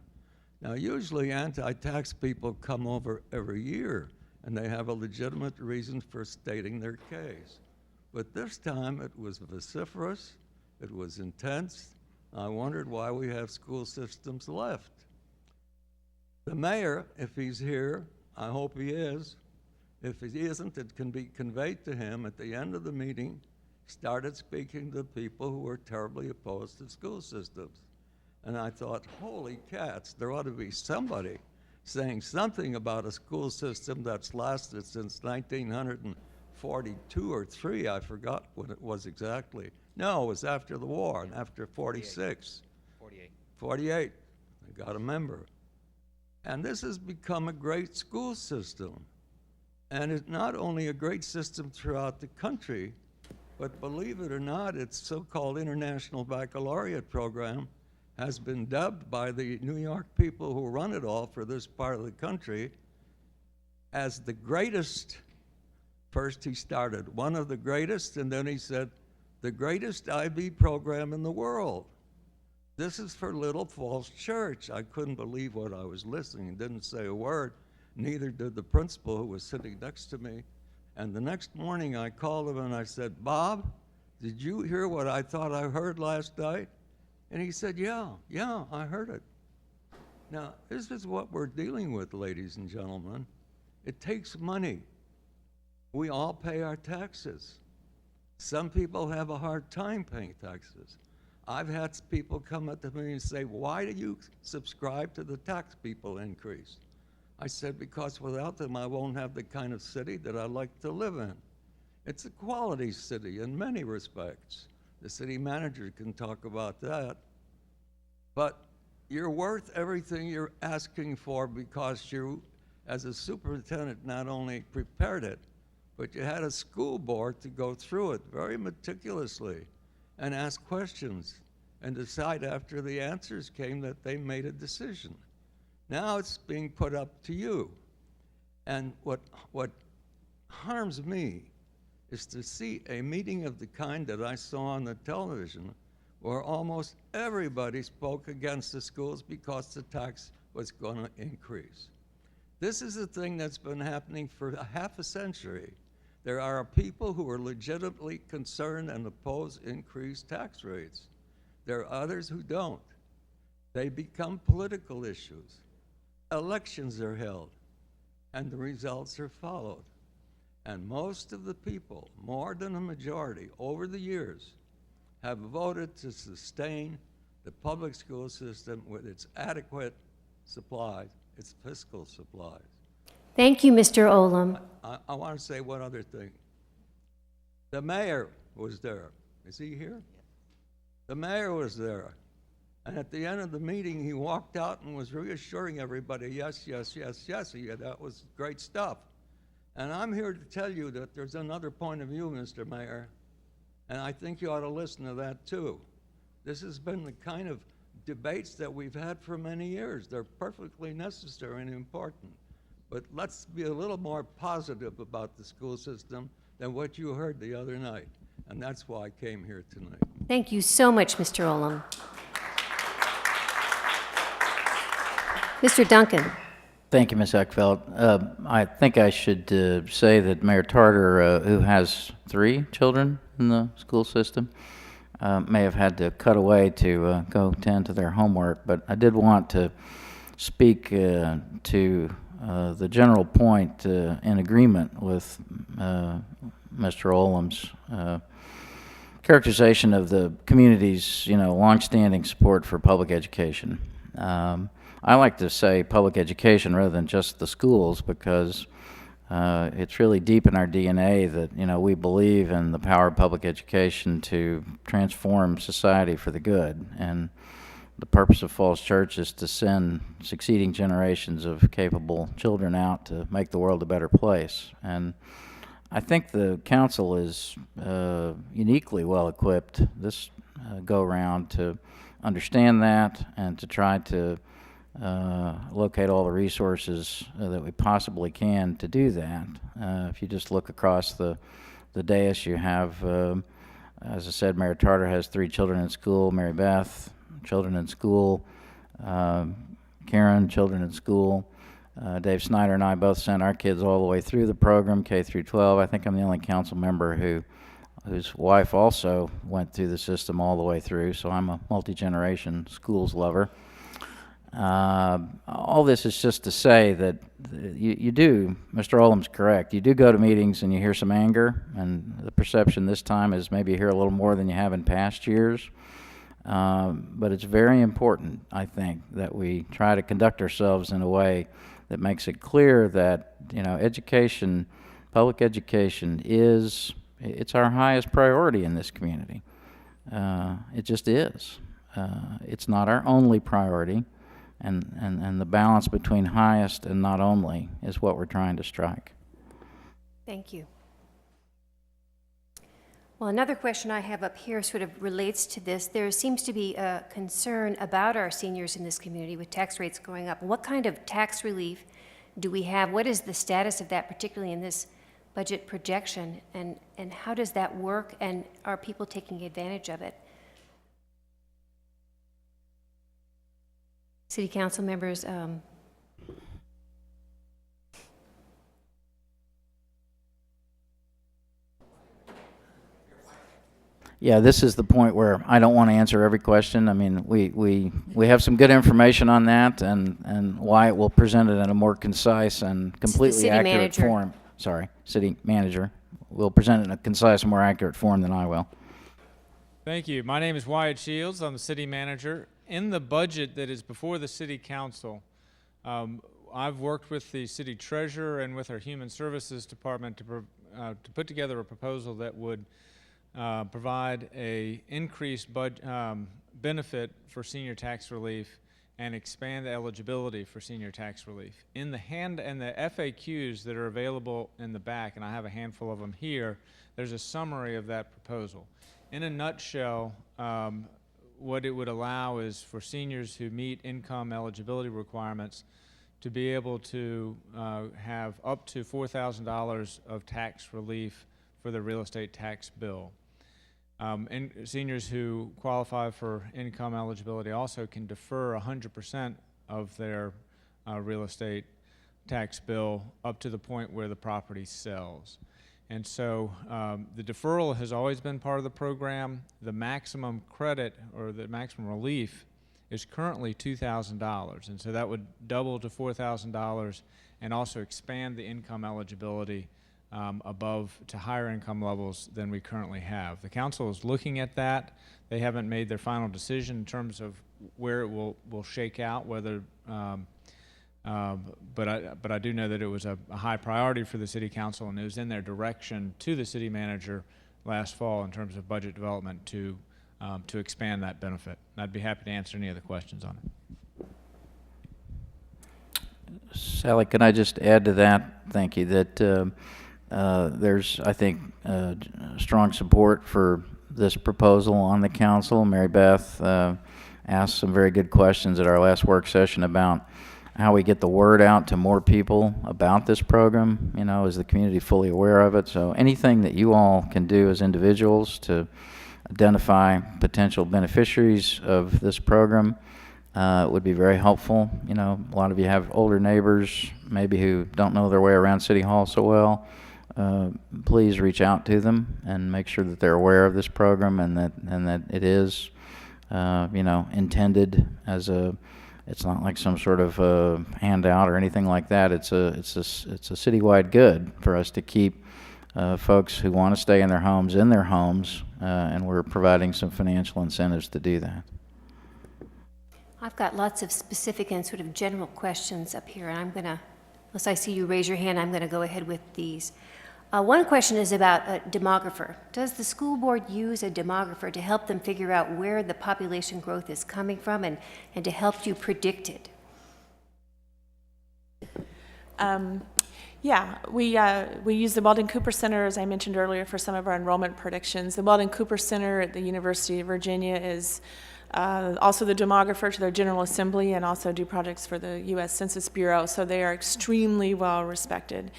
[SPEAKER 9] Now, usually anti-tax people come over every year, and they have a legitimate reason for stating their case. But this time it was vociferous, it was intense. I wondered why we have school systems left. The mayor, if he's here, I hope he is. If he isn't, it can be conveyed to him at the end of the meeting, started speaking to people who were terribly opposed to school systems. And I thought, holy cats, there ought to be somebody saying something about a school system that's lasted since 1942 or 3. I forgot what it was exactly. No, it was after the war, and after 46. 48. I got a member. And this has become a great school system. And it's not only a great system throughout the country, but believe it or not, its so-called International Baccalaureate program has been dubbed by the New York people who run it all for this part of the country as the greatest. First he started one of the greatest, and then he said, the greatest IB program in the world. This is for Little Falls Church. I couldn't believe what I was listening and didn't say a word. Neither did the principal who was sitting next to me. And the next morning I called him and I said, Bob, did you hear what I thought I heard last night? And he said, yeah, I heard it. Now, this is what we're dealing with, ladies and gentlemen. It takes money. We all pay our taxes. Some people have a hard time paying taxes. I've had people come up to me and say, why do you subscribe to the tax people increase? I said, because without them, I won't have the kind of city that I like to live in. It's a quality city in many respects. The city manager can talk about that. But you're worth everything you're asking for because you, as a superintendent, not only prepared it, but you had a school board to go through it very meticulously and ask questions and decide after the answers came that they made a decision. Now it's being put up to you. And what harms me is to see a meeting of the kind that I saw on the television where almost everybody spoke against the schools because the tax was going to increase. This is a thing that's been happening for a half a century. There are people who are legitimately concerned and oppose increased tax rates. There are others who don't. They become political issues. Elections are held, and the results are followed. And most of the people, more than a majority, over the years, have voted to sustain the public school system with its adequate supplies, its fiscal supplies.
[SPEAKER 5] Thank you, Mr. Olam.
[SPEAKER 9] I want to say one other thing. The mayor was there. Is he here? The mayor was there. And at the end of the meeting, he walked out and was reassuring everybody, yes, yes, yes, yes. That was great stuff. And I'm here to tell you that there's another point of view, Mr. Mayor, and I think you ought to listen to that too. This has been the kind of debates that we've had for many years. They're perfectly necessary and important. But let's be a little more positive about the school system than what you heard the other night. And that's why I came here tonight.
[SPEAKER 5] Thank you so much, Mr. Olam. Mr. Duncan.
[SPEAKER 3] Thank you, Ms. Eckfeld. I think I should say that Mayor Tarter, who has 3 children in the school system, may have had to cut away to go tend to their homework, but I did want to speak to the general point in agreement with Mr. Olam's characterization of the community's, longstanding support for public education. I like to say public education rather than just the schools, because it's really deep in our DNA that, we believe in the power of public education to transform society for the good. And the purpose of Falls Church is to send succeeding generations of capable children out to make the world a better place. And I think the council is uniquely well equipped this go-round to understand that and to try to locate all the resources that we possibly can to do that. If you just look across the dais, you have, as I said, Mayor Tarter has 3 children in school, Mary Beth, children in school, Karen, children in school. Dave Snyder and I both sent our kids all the way through the program, K through 12. I think I'm the only council member whose wife also went through the system all the way through, so I'm a multi-generation schools lover. All this is just to say that you do, Mr. Olam's correct, you do go to meetings and you hear some anger, and the perception this time is maybe you hear a little more than you have in past years. But it's very important, I think, that we try to conduct ourselves in a way that makes it clear that, education, public education it's our highest priority in this community. It just is. It's not our only priority, and the balance between highest and not only is what we're trying to strike.
[SPEAKER 5] Thank you. Well, another question I have up here sort of relates to this. There seems to be a concern about our seniors in this community with tax rates going up. What kind of tax relief do we have? What is the status of that, particularly in this budget projection? And how does that work? And are people taking advantage of it? City Council members,
[SPEAKER 3] Yeah, this is the point where I don't want to answer every question. I mean, we have some good information on that, and Wyatt will present it in a more concise and completely
[SPEAKER 5] city
[SPEAKER 3] accurate
[SPEAKER 5] manager.
[SPEAKER 3] form. Sorry, city manager will present it in a concise and more accurate form than I will.
[SPEAKER 10] Thank you. My name is Wyatt Shields. I'm the city manager. In the budget that is before the city council, I've worked with the city treasurer and with our human services department to put together a proposal that would provide a increased benefit for senior tax relief and expand the eligibility for senior tax relief. In the the FAQs that are available in the back, and I have a handful of them here, there's a summary of that proposal. In a nutshell, what it would allow is for seniors who meet income eligibility requirements to be able to have up to $4,000 of tax relief for the real estate tax bill. And seniors who qualify for income eligibility also can defer 100% of their real estate tax bill up to the point where the property sells. And so the deferral has always been part of the program. The maximum credit or the maximum relief is currently $2,000. And so that would double to $4,000 and also expand the income eligibility above to higher income levels than we currently have. The council is looking at that. They haven't made their final decision in terms of where it will shake out, whether, but I do know that it was a high priority for the city council, and it was in their direction to the city manager last fall in terms of budget development to expand that benefit. And I'd be happy to answer any other questions on it.
[SPEAKER 3] Sally, can I just add to that? Thank you. That there's, I think, strong support for this proposal on the council. Mary Beth asked some very good questions at our last work session about how we get the word out to more people about this program. Is the community fully aware of it? So anything that you all can do as individuals to identify potential beneficiaries of this program would be very helpful. A lot of you have older neighbors maybe who don't know their way around City Hall so well. please reach out to them and make sure that they're aware of this program and that it is, intended as a. It's not like some sort of handout or anything like that. It's a citywide good for us to keep folks who want to stay in their homes, and we're providing some financial incentives to do that.
[SPEAKER 5] I've got lots of specific and sort of general questions up here, and I'm going to, unless I see you raise your hand, I'm going to go ahead with these. One question is about a demographer. Does the school board use a demographer to help them figure out where the population growth is coming from and to help you predict it?
[SPEAKER 2] Yeah, we use the Weldon Cooper Center, as I mentioned earlier, for some of our enrollment predictions. The Weldon Cooper Center at the University of Virginia is also the demographer to their General Assembly and also do projects for the U.S. Census Bureau, so they are extremely well respected.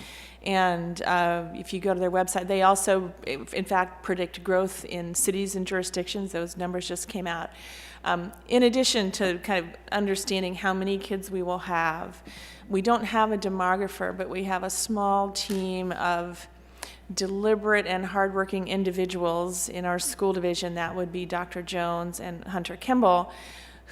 [SPEAKER 2] And if you go to their website, they also, in fact, predict growth in cities and jurisdictions. Those numbers just came out. In addition to kind of understanding how many kids we will have, we don't have a demographer, but we have a small team of deliberate and hardworking individuals in our school division. That would be Dr. Jones and Hunter Kimball,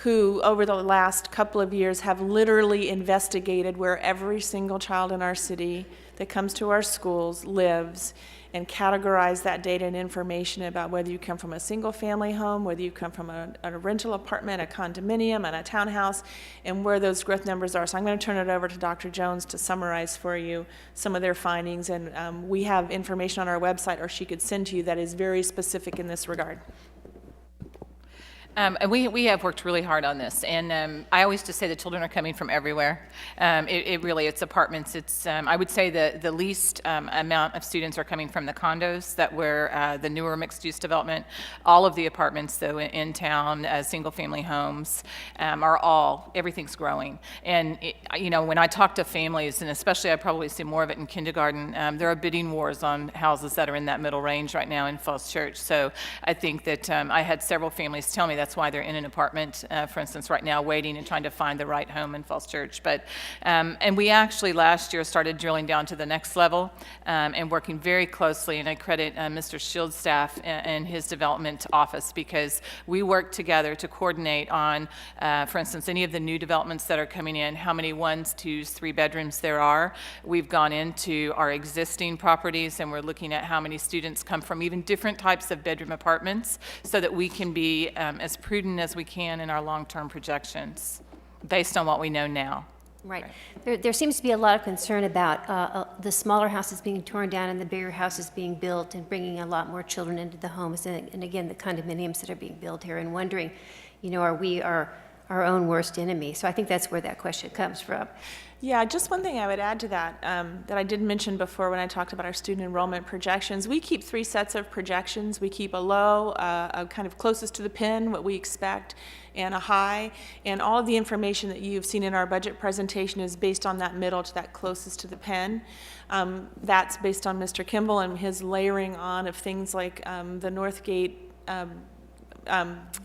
[SPEAKER 2] who over the last couple of years have literally investigated where every single child in our city that comes to our schools lives and categorize that data and information about whether you come from a single family home, whether you come from a rental apartment, a condominium, and a townhouse, and where those growth numbers are. So I'm going to turn it over to Dr. Jones to summarize for you some of their findings, and we have information on our website, or she could send to you, that is very specific in this regard.
[SPEAKER 7] And we have worked really hard on this, and I always just say the children are coming from everywhere. It's apartments. It's I would say the least amount of students are coming from the condos that were the newer mixed-use development. All of the apartments, though, in town, single-family homes, everything's growing. And when I talk to families, and especially I probably see more of it in kindergarten, there are bidding wars on houses that are in that middle range right now in Falls Church. So I think that I had several families tell me that's why they're in an apartment, for instance, right now, waiting and trying to find the right home in Falls Church. But and we actually last year started drilling down to the next level and working very closely. And I credit Mr. Shield's staff and his development office, because we work together to coordinate on, for instance, any of the new developments that are coming in, how many 1s, 2s, 3 bedrooms there are. We've gone into our existing properties and we're looking at how many students come from even different types of bedroom apartments, so that we can be as prudent as we can in our long-term projections based on what we know now.
[SPEAKER 5] Right. There seems to be a lot of concern about the smaller houses being torn down and the bigger houses being built and bringing a lot more children into the homes, and again, the condominiums that are being built here, and wondering, are we our own worst enemy? So I think that's where that question comes from.
[SPEAKER 2] Yeah, just one thing I would add to that, that I did mention before when I talked about our student enrollment projections. We keep 3 sets of projections. We keep a low, a kind of closest to the pin, what we expect, and a high. And all of the information that you've seen in our budget presentation is based on that middle to that closest to the pin. That's based on Mr. Kimball and his layering on of things like the Northgate,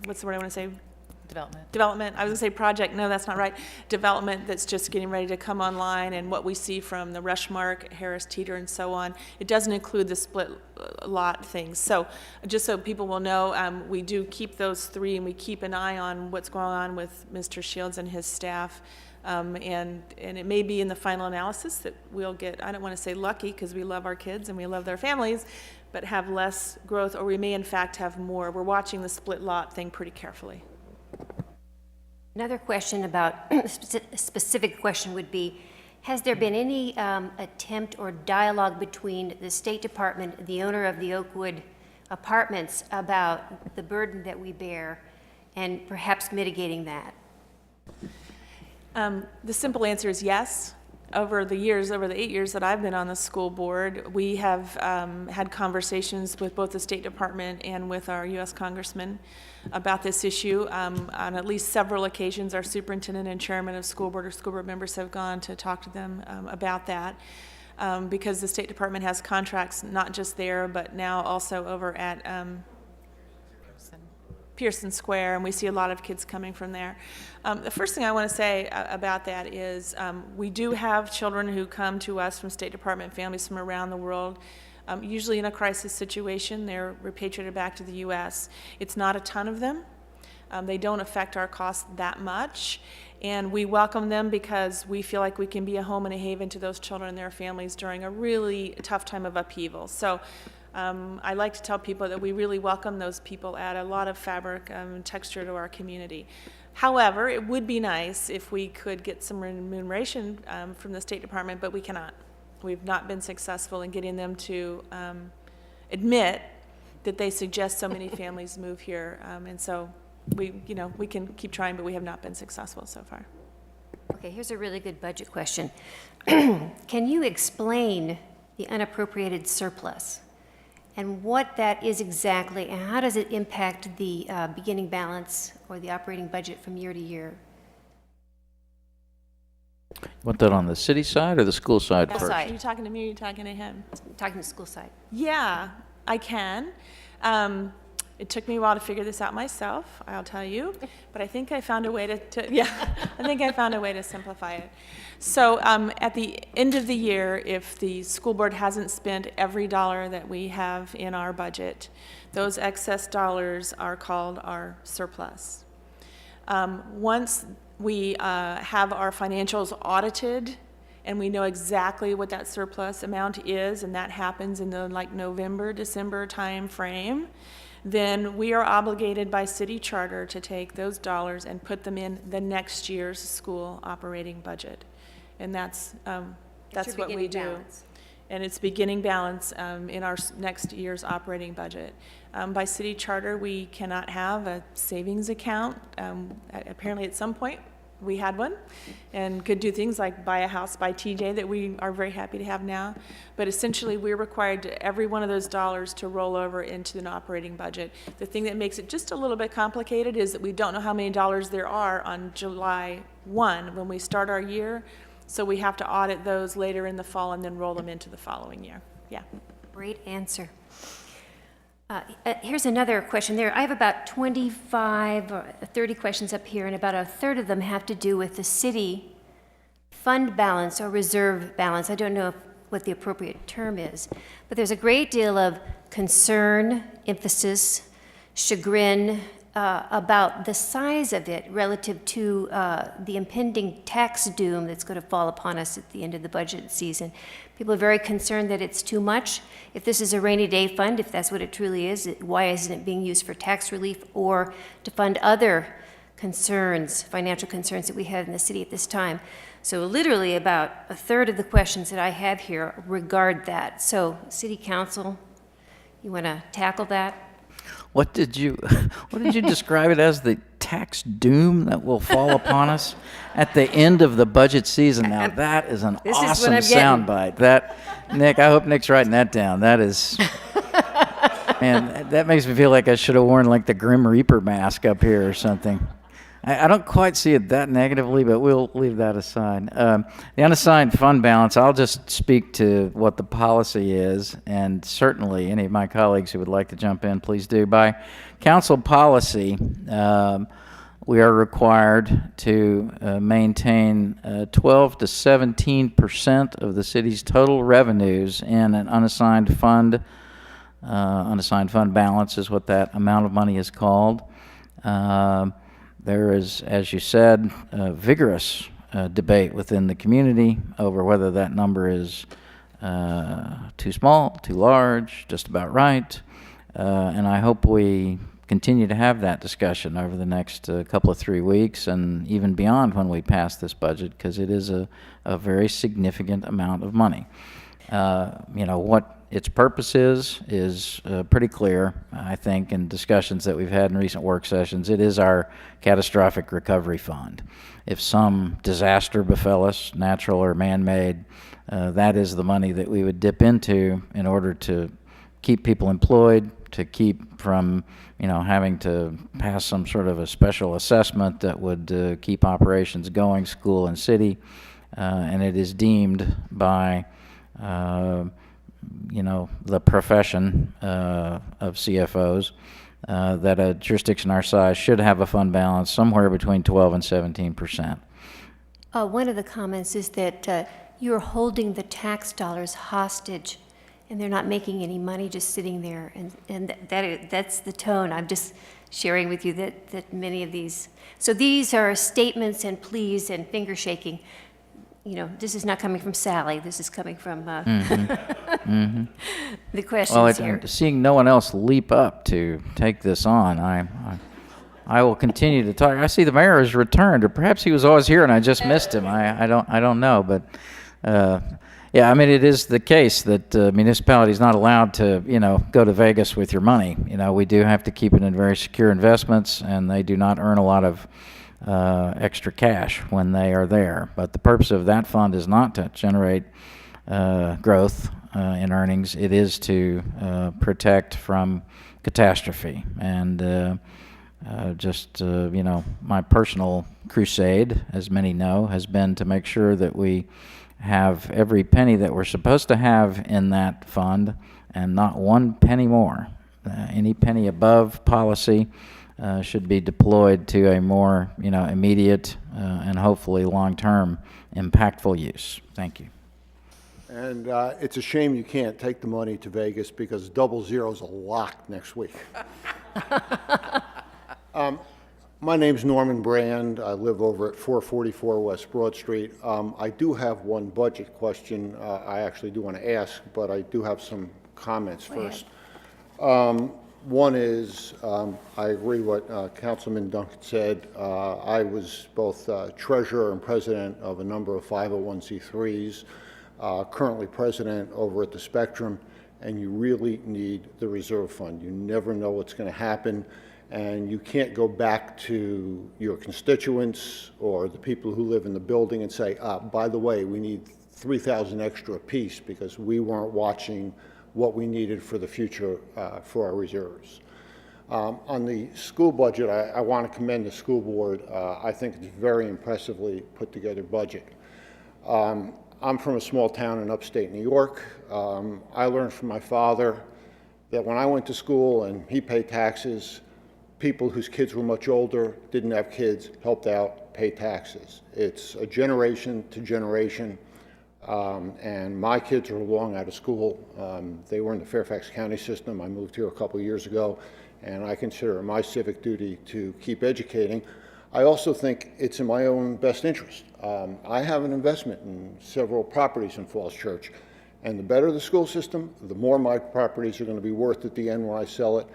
[SPEAKER 2] what's the word I want to say? Development. I was going to say project. No, that's not right. Development that's just getting ready to come online, and what we see from the Rushmark, Harris Teeter, and so on. It doesn't include the split lot things. So just so people will know, we do keep those 3, and we keep an eye on what's going on with Mr. Shields and his staff. And it may be in the final analysis that we'll get, I don't want to say lucky, because we love our kids and we love their families, but have less growth, or we may in fact have more. We're watching the split lot thing pretty carefully.
[SPEAKER 5] Another question about, a specific question would be, has there been any attempt or dialogue between the State Department, the owner of the Oakwood apartments, about the burden that we bear and perhaps mitigating that?
[SPEAKER 2] The simple answer is yes. Over the 8 years that I've been on the school board, we have had conversations with both the State Department and with our U.S. Congressman about this issue. On at least several occasions, our superintendent and chairman of school board or school board members have gone to talk to them about that, because the State Department has contracts not just there, but now also over at Pearson Square, and we see a lot of kids coming from there. The first thing I want to say about that is we do have children who come to us from State Department families from around the world. Usually in a crisis situation, they're repatriated back to the U.S. It's not a ton of them. They don't affect our costs that much, and we welcome them because we feel like we can be a home and a haven to those children and their families during a really tough time of upheaval. So I like to tell people that we really welcome those people, add a lot of fabric and texture to our community. However, it would be nice if we could get some remuneration from the State Department, but we cannot. We've not been successful in getting them to admit that they suggest so many families move here, and so we can keep trying, but we have not been successful so far.
[SPEAKER 5] Okay, here's a really good budget question. Can you explain the unappropriated surplus and what that is exactly, and how does it impact the beginning balance or the operating budget from year to year?
[SPEAKER 3] Want that on the city side or the school side
[SPEAKER 5] School
[SPEAKER 3] first?
[SPEAKER 5] side.
[SPEAKER 2] Are you talking to me or are you talking to him?
[SPEAKER 5] Talking to school side.
[SPEAKER 2] Yeah, I can. It took me a while to figure this out myself, I'll tell you, but I think I found a way I think I found a way to simplify it. So at the end of the year, if the school board hasn't spent every dollar that we have in our budget, those excess dollars are called our surplus. Once we have our financials audited and we know exactly what that surplus amount is, and that happens in the November, December time frame, then we are obligated by city charter to take those dollars and put them in the next year's school operating budget. And that's what we do.
[SPEAKER 5] Balance.
[SPEAKER 2] And it's beginning balance in our next year's operating budget. By city charter, we cannot have a savings account. Apparently at some point, we had one and could do things like buy a house by TJ that we are very happy to have now. But essentially, we're required to, every one of those dollars to roll over into an operating budget. The thing that makes it just a little bit complicated is that we don't know how many dollars there are on July 1 when we start our year. So we have to audit those later in the fall and then roll them into the following year. Yeah.
[SPEAKER 5] Great answer. Here's another question there. I have about 25 or 30 questions up here, and about a third of them have to do with the city fund balance or reserve balance. I don't know what the appropriate term is, but there's a great deal of concern, emphasis, chagrin about the size of it relative to the impending tax doom that's going to fall upon us at the end of the budget season. People are very concerned that it's too much. If this is a rainy day fund, if that's what it truly is, why isn't it being used for tax relief or to fund other concerns, financial concerns that we have in the city at this time? So literally about a third of the questions that I have here regard that. So City Council, you want to tackle that?
[SPEAKER 3] What did you describe it as? The tax doom that will fall upon us at the end of the budget season. Now that is an awesome soundbite. That, Nick, I hope Nick's writing that down. That is, man, that makes me feel like I should have worn like the Grim Reaper mask up here or something. I don't quite see it that negatively, but we'll leave that aside. The unassigned fund balance, I'll just speak to what the policy is, and certainly any of my colleagues who would like to jump in, please do. By council policy, we are required to maintain 12 to 17% of the city's total revenues in an unassigned fund. Unassigned fund balance is what that amount of money is called. There is, as you said, a vigorous debate within the community over whether that number is too small, too large, just about right. And I hope we continue to have that discussion over the next couple of 3 weeks and even beyond when we pass this budget, because it is a very significant amount of money. What its purpose is pretty clear, I think, in discussions that we've had in recent work sessions. It is our catastrophic recovery fund. If some disaster befell us, natural or man-made, that is the money that we would dip into in order to keep people employed, to keep from having to pass some sort of a special assessment that would keep operations going, school and city. And it is deemed by the profession of CFOs that a jurisdiction our size should have a fund balance somewhere between 12 and 17%.
[SPEAKER 5] One of the comments is that you're holding the tax dollars hostage, and they're not making any money just sitting there. And that's the tone. I'm just sharing with you that many of these. So these are statements and pleas and finger shaking. You know, this is not coming from Sally. This is coming from the questions
[SPEAKER 3] Well,
[SPEAKER 5] here.
[SPEAKER 3] seeing no one else leap up to take this on, I will continue to talk. I see the mayor has returned, or perhaps he was always here and I just missed him. I don't know, but yeah, I mean, it is the case that municipality is not allowed to, go to Vegas with your money. We do have to keep it in very secure investments, and they do not earn a lot of extra cash when they are there. But the purpose of that fund is not to generate growth in earnings. It is to protect from catastrophe. And my personal crusade, as many know, has been to make sure that we have every penny that we're supposed to have in that fund and not one penny more. Any penny above policy should be deployed to a more, immediate and hopefully long-term impactful use. Thank you.
[SPEAKER 11] And it's a shame you can't take the money to Vegas because 00 is a lock next week. My name's Norman Brand. I live over at 444 West Broad Street. I do have one budget question I actually do want to ask, but I do have some comments first. One is, I agree what Councilman Duncan said. I was both treasurer and president of a number of 501c3s, currently president over at the Spectrum, and you really need the reserve fund. You never know what's going to happen. And you can't go back to your constituents or the people who live in the building and say, by the way, we need 3,000 extra apiece because we weren't watching what we needed for the future for our reserves. On the school budget, I want to commend the school board. I think it's a very impressively put together budget. I'm from a small town in upstate New York. I learned from my father that when I went to school and he paid taxes, people whose kids were much older, didn't have kids, helped out, pay taxes. It's a generation to generation, and my kids are long out of school. They were in the Fairfax County system. I moved here a couple years ago, and I consider it my civic duty to keep educating. I also think it's in my own best interest. I have an investment in several properties in Falls Church, and the better the school system, the more my properties are going to be worth at the end when I sell it.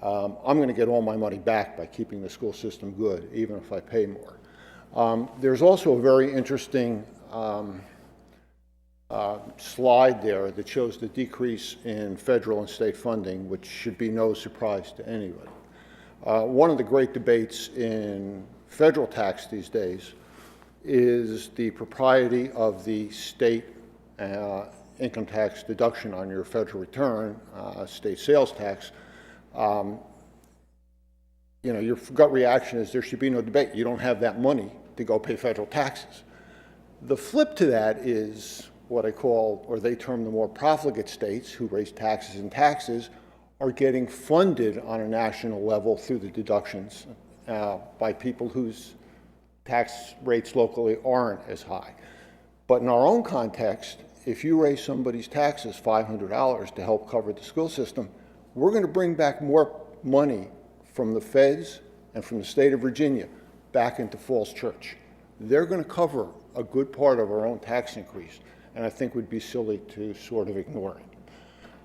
[SPEAKER 11] I'm going to get all my money back by keeping the school system good, even if I pay more. There's also a very interesting slide there that shows the decrease in federal and state funding, which should be no surprise to anybody. One of the great debates in federal tax these days is the propriety of the state income tax deduction on your federal return, state sales tax. Your gut reaction is there should be no debate. You don't have that money to go pay federal taxes. The flip to that is what I call, or they term the more profligate states who raise taxes and taxes, are getting funded on a national level through the deductions by people whose tax rates locally aren't as high. But in our own context, if you raise somebody's taxes $500 to help cover the school system, we're going to bring back more money from the feds and from the state of Virginia back into Falls Church. They're going to cover a good part of our own tax increase, and I think we'd be silly to sort of ignore it.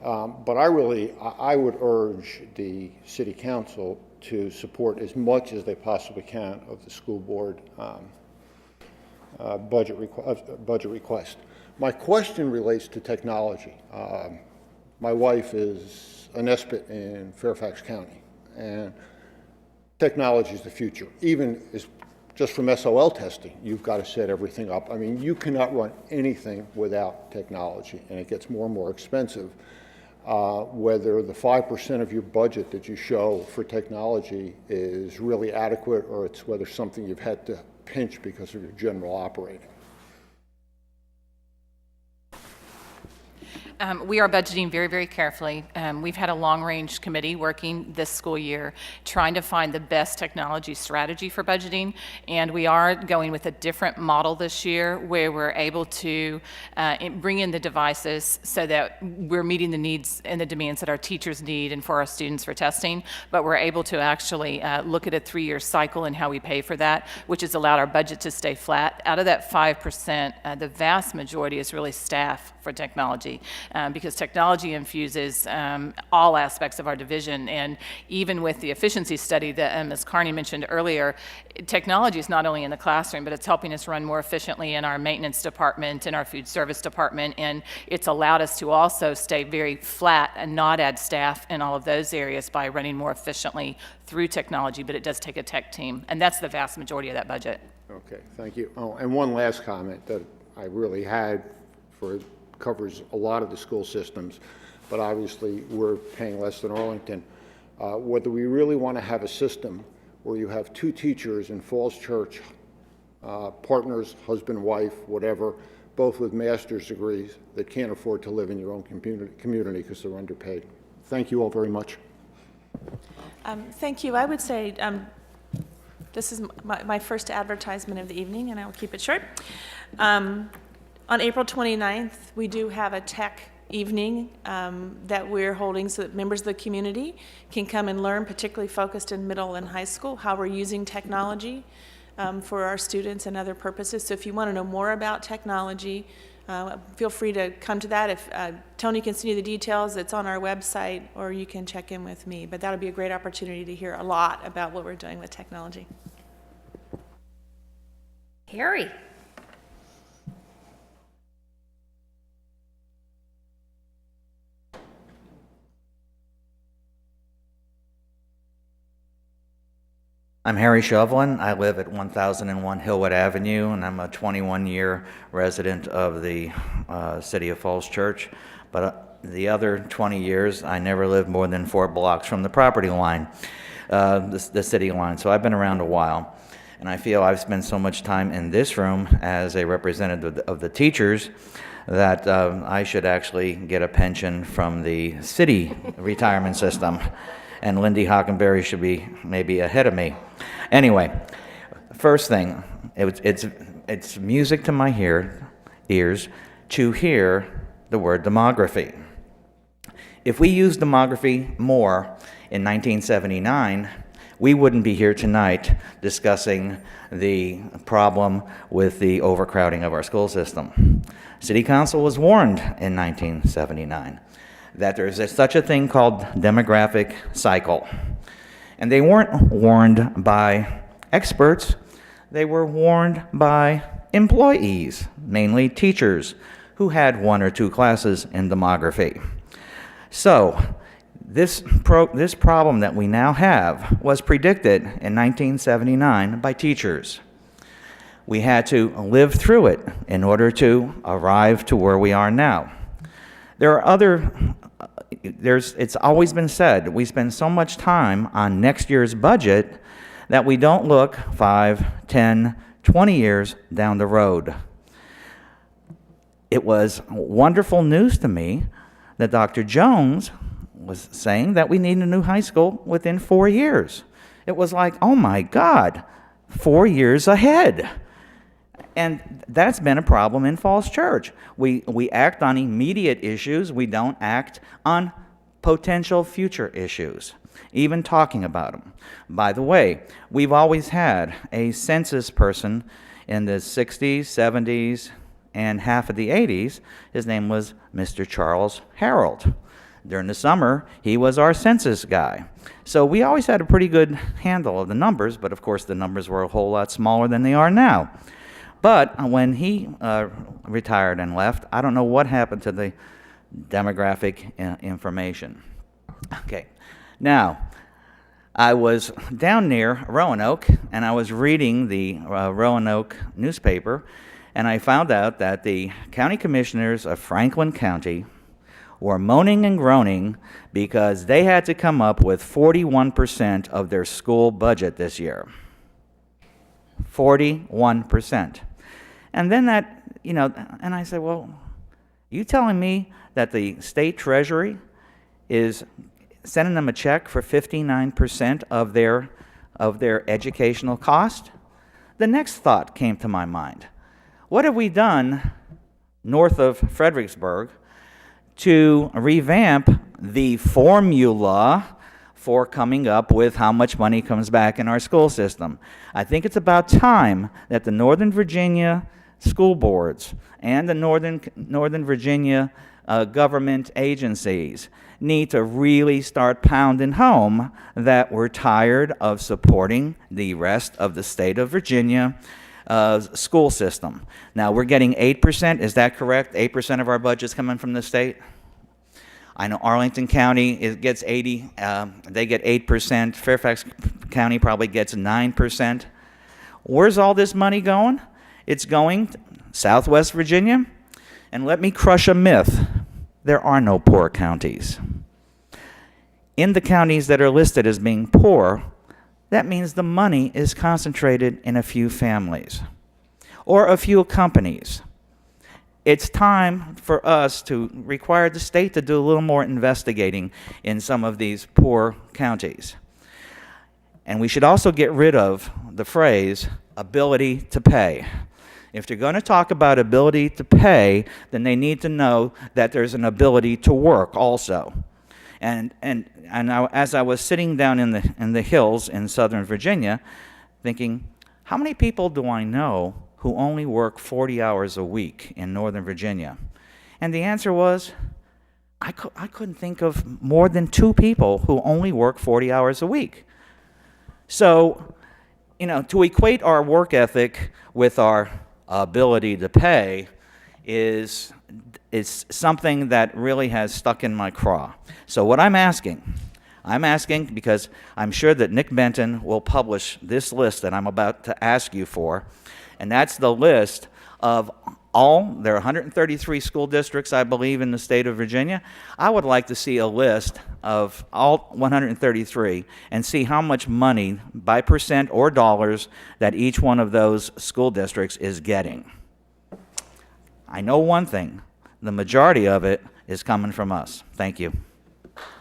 [SPEAKER 11] But I would urge the City Council to support as much as they possibly can of the school board budget request. My question relates to technology. My wife is an ESPIT in Fairfax County, and technology is the future. Even just from SOL testing, you've got to set everything up. I mean, you cannot run anything without technology, and it gets more and more expensive. Whether the 5% of your budget that you show for technology is really adequate, or it's whether something you've had to pinch because of your general operating.
[SPEAKER 7] We are budgeting very, very carefully. We've had a long-range committee working this school year, trying to find the best technology strategy for budgeting, and we are going with a different model this year where we're able to bring in the devices so that we're meeting the needs and the demands that our teachers need and for our students for testing, but we're able to actually look at a 3-year cycle and how we pay for that, which has allowed our budget to stay flat. Out of that 5%, the vast majority is really staff for technology, because technology infuses all aspects of our division. And even with the efficiency study that Ms. Carney mentioned earlier, technology is not only in the classroom, but it's helping us run more efficiently in our maintenance department, in our food service department, and it's allowed us to also stay very flat and not add staff in all of those areas by running more efficiently through technology, but it does take a tech team, and that's the vast majority of that budget.
[SPEAKER 11] Okay, thank you. Oh, and one last comment that I really had covers a lot of the school systems, but obviously we're paying less than Arlington. Whether we really want to have a system where you have 2 teachers in Falls Church, partners, husband, wife, whatever, both with master's degrees that can't afford to live in your own community because they're underpaid. Thank you all very much.
[SPEAKER 2] Thank you. I would say this is my first advertisement of the evening, and I will keep it short. On April 29th, we do have a tech evening that we're holding so that members of the community can come and learn, particularly focused in middle and high school, how we're using technology for our students and other purposes. So if you want to know more about technology, feel free to come to that. If Tony can send you the details, it's on our website, or you can check in with me. But that'll be a great opportunity to hear a lot about what we're doing with technology.
[SPEAKER 5] Harry.
[SPEAKER 12] I'm Harry Shovelin. I live at 1001 Hillwood Avenue, and I'm a 21-year resident of the city of Falls Church. But the other 20 years, I never lived more than 4 blocks from the property line, the city line. So I've been around a while. And I feel I've spent so much time in this room as a representative of the teachers that I should actually get a pension from the city retirement system. And Lindy Hockenberry should be maybe ahead of me. Anyway, first thing, it's music to my ears to hear the word demography. If we used demography more in 1979, we wouldn't be here tonight discussing the problem with the overcrowding of our school system. City Council was warned in 1979 that there's such a thing called demographic cycle. And they weren't warned by experts, they were warned by employees, mainly teachers, who had 1 or 2 classes in demography. So, this problem that we now have was predicted in 1979 by teachers. We had to live through it in order to arrive to where we are now. There are it's always been said, we spend so much time on next year's budget that we don't look 5, 10, 20 years down the road. It was wonderful news to me that Dr. Jones was saying that we need a new high school within 4 years. It was like, oh my God, 4 years ahead. And that's been a problem in Falls Church. We act on immediate issues. We don't act on potential future issues, even talking about them. By the way, we've always had a census person in the 60s, 70s, and half of the 80s. His name was Mr. Charles Harold. During the summer, he was our census guy. So we always had a pretty good handle of the numbers, but of course the numbers were a whole lot smaller than they are now. But when he retired and left, I don't know what happened to the demographic information. Okay, now, I was down near Roanoke, and I was reading the Roanoke newspaper, and I found out that the county commissioners of Franklin County were moaning and groaning because they had to come up with 41% of their school budget this year. 41%. And then and I said, well, You telling me that the state treasury is sending them a check for 59% of their educational cost? The next thought came to my mind. What have we done north of Fredericksburg to revamp the formula for coming up with how much money comes back in our school system? I think it's about time that the Northern Virginia school boards and the Northern Virginia government agencies need to really start pounding home that we're tired of supporting the rest of the state of Virginia school system. Now, we're getting 8%, is that correct? 8% of our budget's coming from the state? I know Arlington County gets 80, they get 8%. Fairfax County probably gets 9%. Where's all this money going? It's going to Southwest Virginia. And let me crush a myth. There are no poor counties. In the counties that are listed as being poor, that means the money is concentrated in a few families or a few companies. It's time for us to require the state to do a little more investigating in some of these poor counties. And we should also get rid of the phrase ability to pay. If they're going to talk about ability to pay, then they need to know that there's an ability to work also. And as I was sitting down in the hills in Southern Virginia, thinking, how many people do I know who only work 40 hours a week in Northern Virginia? And the answer was, I couldn't think of more than 2 people who only work 40 hours a week. So, to equate our work ethic with our ability to pay is something that really has stuck in my craw. So what I'm asking because I'm sure that Nick Benton will publish this list that I'm about to ask you for, and that's the list of there are 133 school districts, I believe, in the state of Virginia. I would like to see a list of all 133 and see how much money, by percent or dollars, that each one of those school districts is getting. I know one thing. The majority of it is coming from us. Thank you.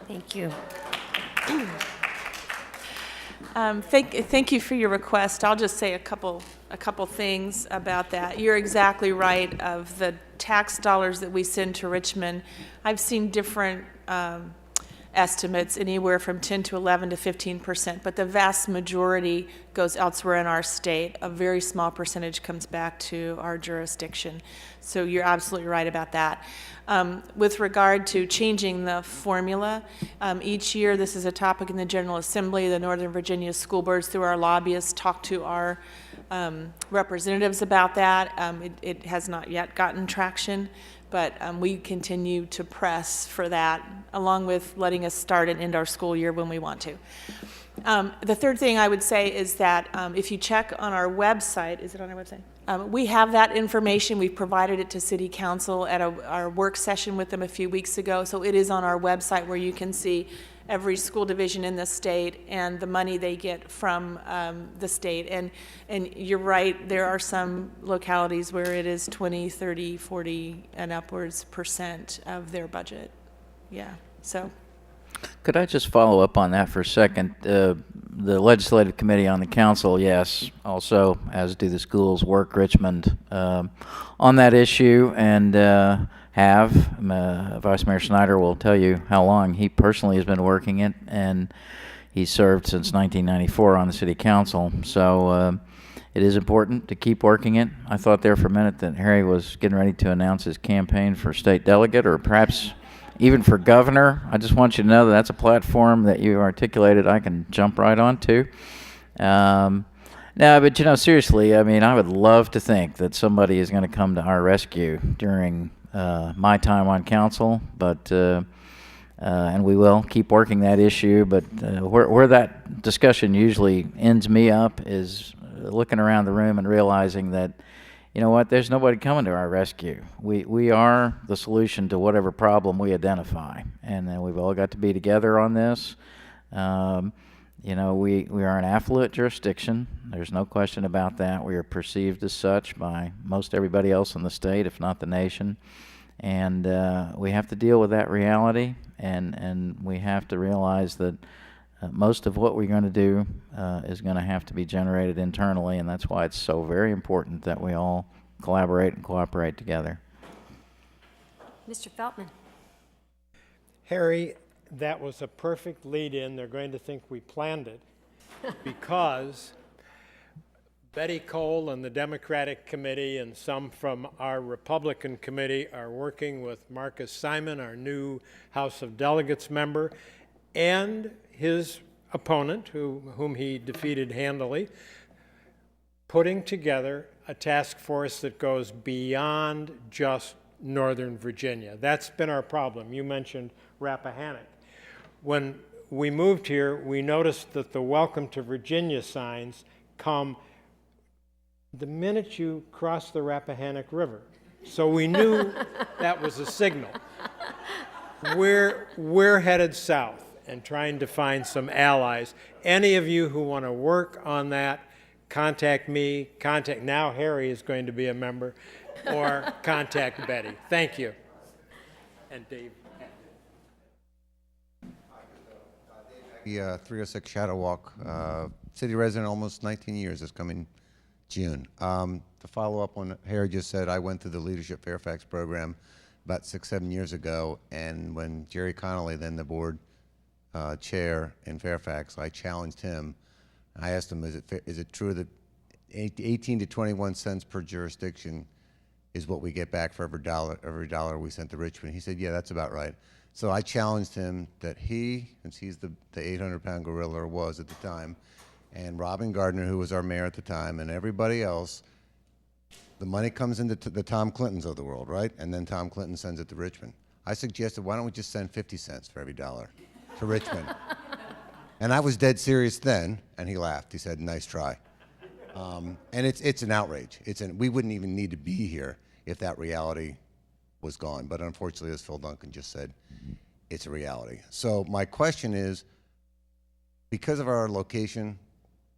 [SPEAKER 5] Thank you.
[SPEAKER 2] Thank you for your request. I'll just say a couple things about that. You're exactly right. Of the tax dollars that we send to Richmond, I've seen different estimates, anywhere from 10 to 11 to 15%, but the vast majority goes elsewhere in our state. A very small percentage comes back to our jurisdiction. So you're absolutely right about that. With regard to changing the formula, each year this is a topic in the General Assembly. The Northern Virginia School Boards, through our lobbyists, talk to our representatives about that. It has not yet gotten traction, but we continue to press for that, along with letting us start and end our school year when we want to. The third thing I would say is that if you check on our website, is it on our website? We have that information. We've provided it to City Council at our work session with them a few weeks ago, so it is on our website where you can see every school division in the state and the money they get from the state. And you're right, there are some localities where it is 20, 30, 40 and upwards % of their budget. Yeah, so.
[SPEAKER 3] Could I just follow up on that for a second? The Legislative Committee on the Council, yes, also, as do the schools, work Richmond on that issue, and Vice Mayor Snyder will tell you how long he personally has been working it, and he's served since 1994 on the City Council. So it is important to keep working it. I thought there for a minute that Harry was getting ready to announce his campaign for state delegate, or perhaps even for governor. I just want you to know that that's a platform that you articulated I can jump right onto. No, but seriously, I mean, I would love to think that somebody is going to come to our rescue during my time on council, but and we will keep working that issue. But where that discussion usually ends me up is looking around the room and realizing that, you know what, there's nobody coming to our rescue. We are the solution to whatever problem we identify, and then we've all got to be together on this. We are an affluent jurisdiction. There's no question about that. We are perceived as such by most everybody else in the state, if not the nation. And we have to deal with that reality, and we have to realize that most of what we're going to do is going to have to be generated internally, and that's why it's so very important that we all collaborate and cooperate together.
[SPEAKER 5] Mr. Feltman.
[SPEAKER 13] Harry, that was a perfect lead-in. They're going to think we planned it because Betty Cole and the Democratic Committee and some from our Republican Committee are working with Marcus Simon, our new House of Delegates member, and his opponent, whom he defeated handily, putting together a task force that goes beyond just Northern Virginia. That's been our problem. You mentioned Rappahannock. When we moved here, we noticed that the Welcome to Virginia signs come the minute you cross the Rappahannock River. So we knew that was a signal. We're headed south and trying to find some allies. Any of you who want to work on that, contact me, now Harry is going to be a member, or contact Betty. Thank you. And Dave.
[SPEAKER 14] The 306 Shadow Walk, city resident almost 19 years this coming June. To follow up on what Harry just said, I went through the Leadership Fairfax program about 6-7 years ago, and when Jerry Connolly, then the board chair in Fairfax, I challenged him. I asked him, is it true that 18 to 21 cents per jurisdiction is what we get back for every dollar we sent to Richmond? He said, yeah, that's about right. So I challenged him that he, since he's the 800-pound gorilla, or was at the time, and Robin Gardner, who was our mayor at the time, and everybody else, the money comes into the Tom Clintons of the world, right? And then Tom Clinton sends it to Richmond. I suggested, why don't we just send 50 cents for every dollar to Richmond? And I was dead serious then, and he laughed. He said, nice try. And it's an outrage. We wouldn't even need to be here if that reality was gone. But unfortunately, as Phil Duncan just said, it's a reality. So my question is, because of our location,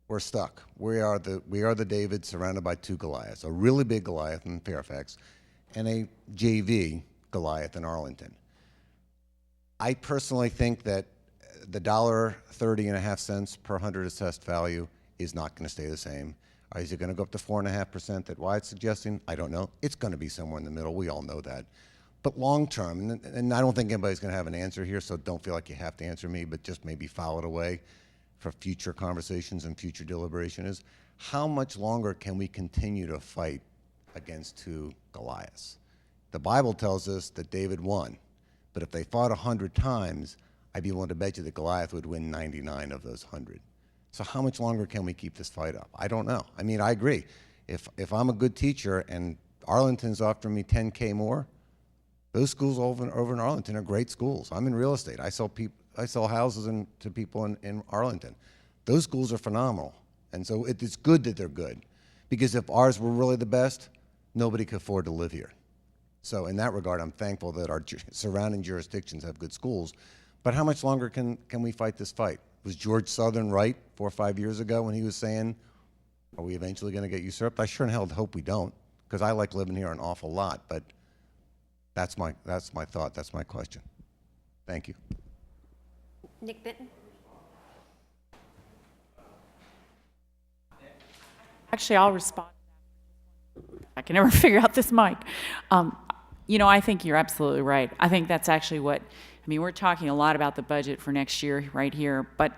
[SPEAKER 14] we're stuck. We are the David surrounded by two Goliaths, a really big Goliath in Fairfax and a JV Goliath in Arlington. I personally think that the $1.30.5 per 100 assessed value is not going to stay the same. Is it going to go up to 4.5% that Wyatt's suggesting? I don't know. It's going to be somewhere in the middle. We all know that. But long term, and I don't think anybody's going to have an answer here, so don't feel like you have to answer me, but just maybe file it away for future conversations and future deliberation, is how much longer can we continue to fight against two Goliaths? The Bible tells us that David won, but if they fought 100 times, I'd be willing to bet you that Goliath would win 99 of those 100. So how much longer can we keep this fight up? I don't know. I mean, I agree. If I'm a good teacher and Arlington's offering me $10K more, those schools over in Arlington are great schools. I'm in real estate. I sell houses to people in Arlington. Those schools are phenomenal. And so it's good that they're good. Because if ours were really the best, nobody could afford to live here. So in that regard, I'm thankful that our surrounding jurisdictions have good schools. But how much longer can we fight this fight? Was George Southern right 4 or 5 years ago when he was saying, are we eventually going to get usurped? I sure in hell hope we don't, because I like living here an awful lot. But that's my thought. That's my question. Thank you.
[SPEAKER 5] Nick Benton?
[SPEAKER 1] Actually, I'll respond. I can never figure out this mic. I think you're absolutely right. I think that's actually we're talking a lot about the budget for next year right here, but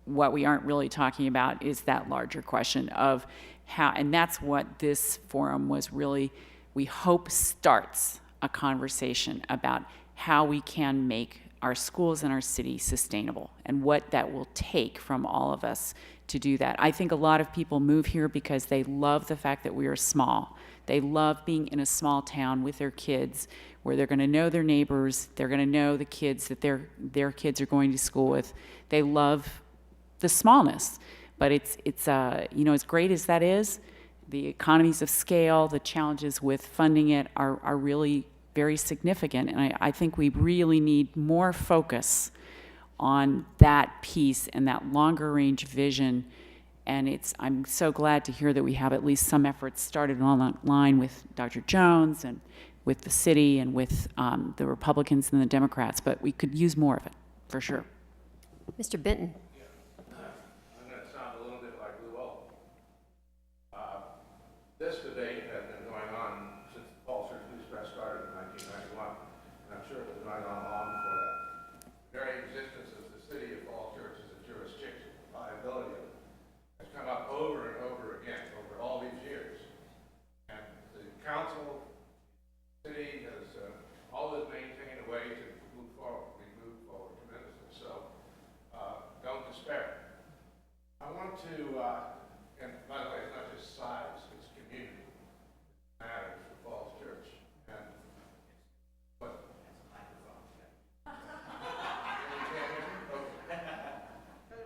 [SPEAKER 1] what we aren't really talking about is that larger question of how, and that's what this forum was really, we hope starts a conversation about how we can make our schools and our city sustainable and what that will take from all of us to do that. I think a lot of people move here because they love the fact that we are small. They love being in a small town with their kids where they're going to know their neighbors, they're going to know the kids that their kids are going to school with. They love the smallness, but it's as great as that is, the economies of scale, the challenges with funding it are really very significant, and I think we really need more focus on that piece and that longer range vision. And I'm so glad to hear that we have at least some efforts started online with Dr. Jones and with the city and with the Republicans and the Democrats, but we could use more of it, for sure.
[SPEAKER 5] Mr. Benton.
[SPEAKER 15] I'm going to sound a little bit like Lou Old. This debate has been going on since the Falls Church News Press started in 1991, and I'm sure it was going on long before that. The very existence of the city of Falls Church as a jurisdiction, liability of it, has come up over and over again over all these years. And the council, the city has always maintained a way to move forward. We move forward tremendously. So don't despair. I want to, and by the way, it's not just size, it's community. It matters for Falls Church. And what? You can't hear me? Okay.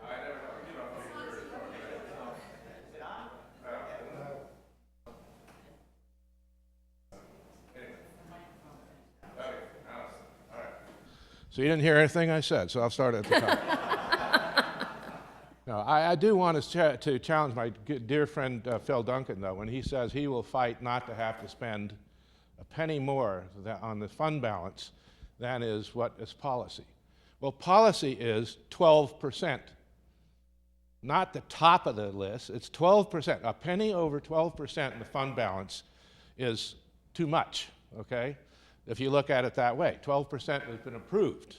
[SPEAKER 15] I never know. You don't know your ears are right. Is it on? Anyway. Okay. All right. So you didn't hear anything I said, so I'll start at the top. No, I do want to challenge my dear friend Phil Duncan, though, when he says he will fight not to have to spend a penny more on the fund balance than is what is policy. Well, policy is 12%. Not the top of the list, it's 12%. A penny over 12% in the fund balance is too much, okay? If you look at it that way, 12% has been approved.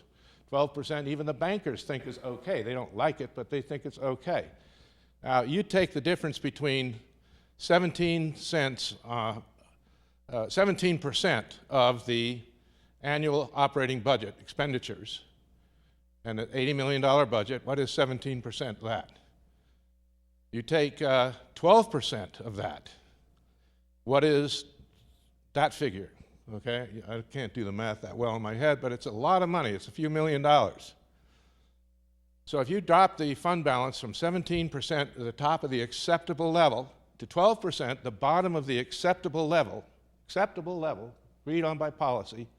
[SPEAKER 15] 12% even the bankers think is okay. They don't like it, but they think it's okay. Now, you take the difference between 17% of the annual operating budget expenditures and an $80 million budget. What is 17% of that? You take 12% of that. What is that figure? Okay, I can't do the math that well in my head, but it's a lot of money. It's a few $1,000,000. So if you drop the fund balance from 17% at the top of the acceptable level to 12%, the bottom of the acceptable level, agreed on by policy,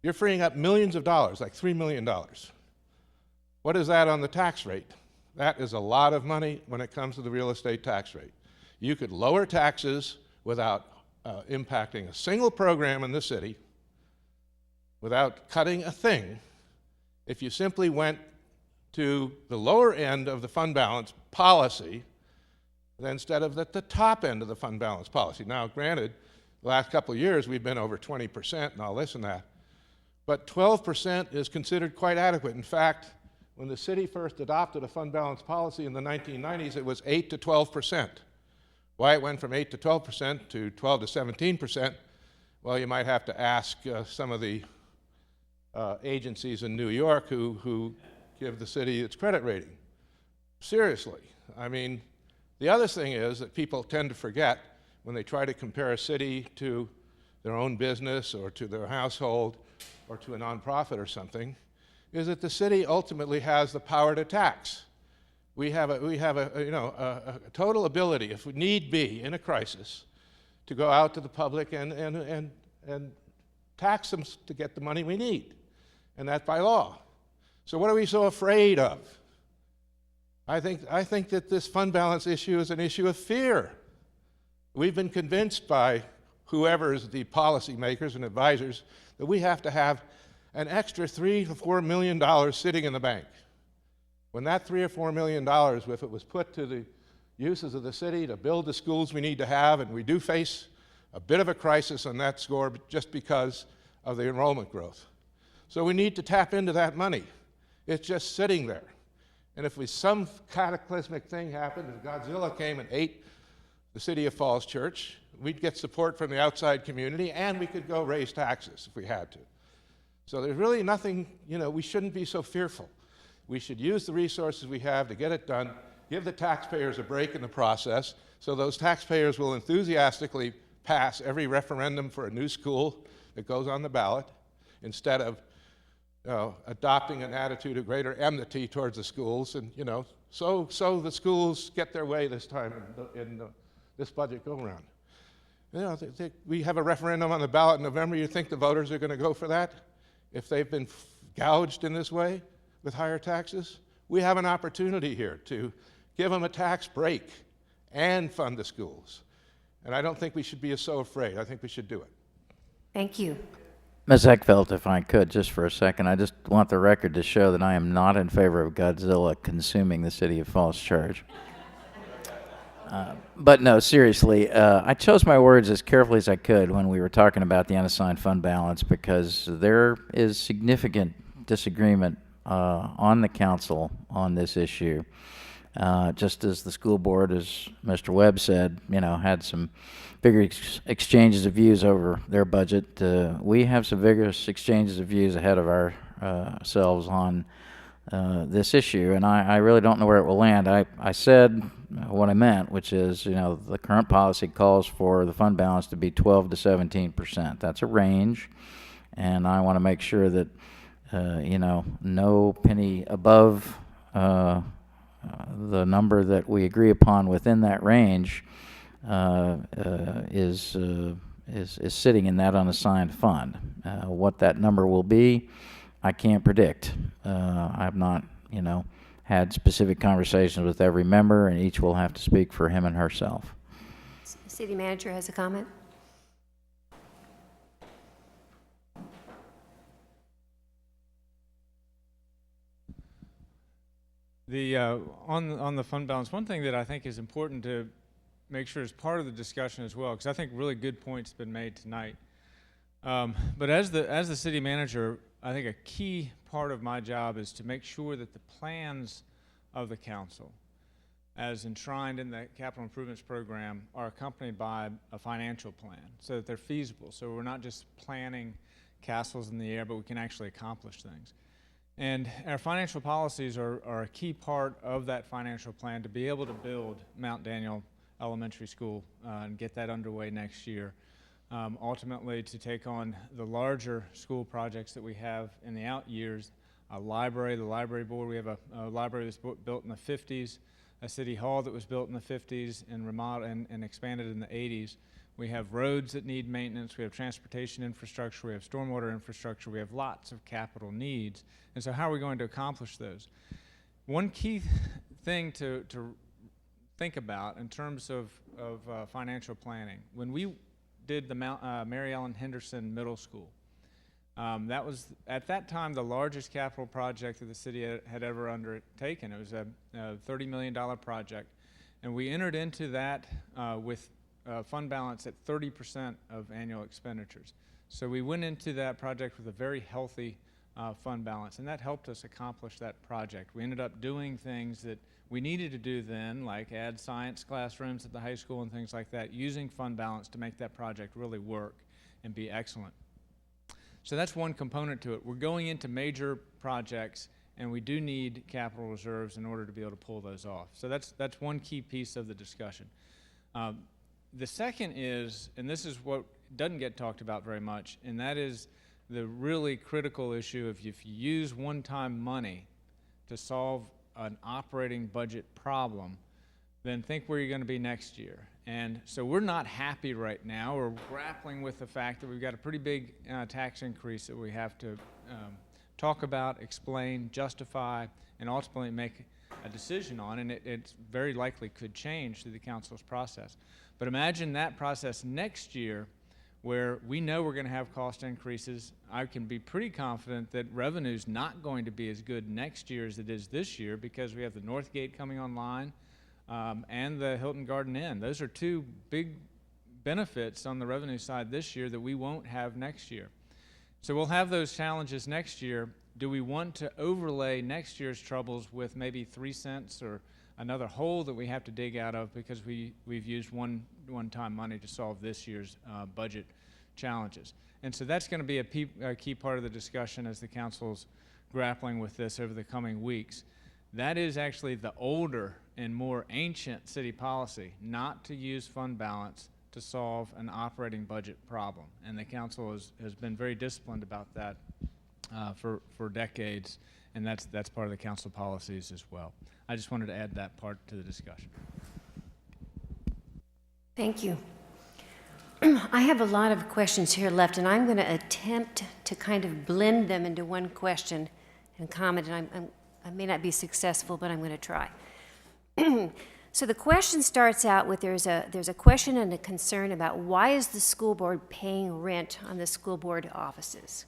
[SPEAKER 15] you're freeing up millions of dollars, like $3 million. What is that on the tax rate? That is a lot of money when it comes to the real estate tax rate. You could lower taxes without impacting a single program in the city, without cutting a thing, if you simply went to the lower end of the fund balance policy instead of at the top end of the fund balance policy. Now, granted, the last couple of years we've been over 20% and all this and that, but 12% is considered quite adequate. In fact, when the city first adopted a fund balance policy in the 1990s, it was 8 to 12%. Why it went from 8 to 12% to 12 to 17%, well, you might have to ask some of the agencies in New York who give the city its credit rating. Seriously. I mean, the other thing is that people tend to forget when they try to compare a city to their own business or to their household or to a nonprofit or something, is that the city ultimately has the power to tax. We have a total ability, if we need be in a crisis, to go out to the public and tax them to get the money we need, and that by law. So what are we so afraid of? I think that this fund balance issue is an issue of fear. We've been convinced by whoever is the policymakers and advisors that we have to have an extra $3 to $4 million sitting in the bank. When that $3 or $4 million, if it was put to the uses of the city to build the schools we need to have, and we do face a bit of a crisis on that score just because of the enrollment growth. So we need to tap into that money. It's just sitting there. And if some cataclysmic thing happened, if Godzilla came and ate the city of Falls Church, we'd get support from the outside community, and we could go raise taxes if we had to. So there's really nothing, we shouldn't be so fearful. We should use the resources we have to get it done, give the taxpayers a break in the process, so those taxpayers will enthusiastically pass every referendum for a new school that goes on the ballot, instead of adopting an attitude of greater enmity towards the schools, and so the schools get their way this time in this budget go-around. We have a referendum on the ballot in November. You think the voters are going to go for that if they've been gouged in this way with higher taxes? We have an opportunity here to give them a tax break and fund the schools. And I don't think we should be so afraid. I think we should do it.
[SPEAKER 5] Thank you.
[SPEAKER 3] Ms. Eckfeldt, if I could, just for a second, I just want the record to show that I am not in favor of Godzilla consuming the city of Falls Church. But no, seriously, I chose my words as carefully as I could when we were talking about the unassigned fund balance, because there is significant disagreement on the council on this issue. Just as the school board, as Mr. Webb said, had some bigger exchanges of views over their budget. We have some vigorous exchanges of views ahead of ourselves on this issue, and I really don't know where it will land. I said what I meant, which is, the current policy calls for the fund balance to be 12 to 17%. That's a range, and I want to make sure that, no penny above the number that we agree upon within that range is sitting in that unassigned fund. What that number will be, I can't predict. I've not, had specific conversations with every member, and each will have to speak for him and herself.
[SPEAKER 5] City manager has a comment.
[SPEAKER 10] On the fund balance, one thing that I think is important to make sure is part of the discussion as well, because I think really good points have been made tonight. But as the city manager, I think a key part of my job is to make sure that the plans of the council, as enshrined in the capital improvements program, are accompanied by a financial plan so that they're feasible. So we're not just planning castles in the air, but we can actually accomplish things. And our financial policies are a key part of that financial plan to be able to build Mount Daniel Elementary School and get that underway next year. Ultimately, to take on the larger school projects that we have in the out years, a library, the library board. We have a library that's built in the 50s, a city hall that was built in the 50s and remodeled and expanded in the 80s. We have roads that need maintenance. We have transportation infrastructure. We have stormwater infrastructure. We have lots of capital needs. And so how are we going to accomplish those? One key thing to think about in terms of financial planning, when we did the Mary Ellen Henderson Middle School, that was, at that time, the largest capital project that the city had ever undertaken. It was a $30 million project. And we entered into that with fund balance at 30% of annual expenditures. So we went into that project with a very healthy fund balance, and that helped us accomplish that project. We ended up doing things that we needed to do then, like add science classrooms at the high school and things like that, using fund balance to make that project really work and be excellent. So that's one component to it. We're going into major projects, and we do need capital reserves in order to be able to pull those off. So that's one key piece of the discussion. The second is, and this is what doesn't get talked about very much, and that is the really critical issue of if you use one-time money to solve an operating budget problem, then think where you're going to be next year. And so we're not happy right now. We're grappling with the fact that we've got a pretty big tax increase that we have to talk about, explain, justify, and ultimately make a decision on, and it very likely could change through the council's process. But imagine that process next year where we know we're going to have cost increases. I can be pretty confident that revenue's not going to be as good next year as it is this year because we have the North Gate coming online and the Hilton Garden Inn. Those are two big benefits on the revenue side this year that we won't have next year. So we'll have those challenges next year. Do we want to overlay next year's troubles with maybe 3 cents or another hole that we have to dig out of because we've used one-time money to solve this year's budget challenges? And so that's going to be a key part of the discussion as the council's grappling with this over the coming weeks. That is actually the older and more ancient city policy, not to use fund balance to solve an operating budget problem. And the council has been very disciplined about that for decades, and that's part of the council policies as well. I just wanted to add that part to the discussion.
[SPEAKER 5] Thank you. I have a lot of questions here left, and I'm going to attempt to kind of blend them into one question and comment, and I may not be successful, but I'm going to try. So the question starts out with there's a question and a concern about why is the school board paying rent on the school board offices?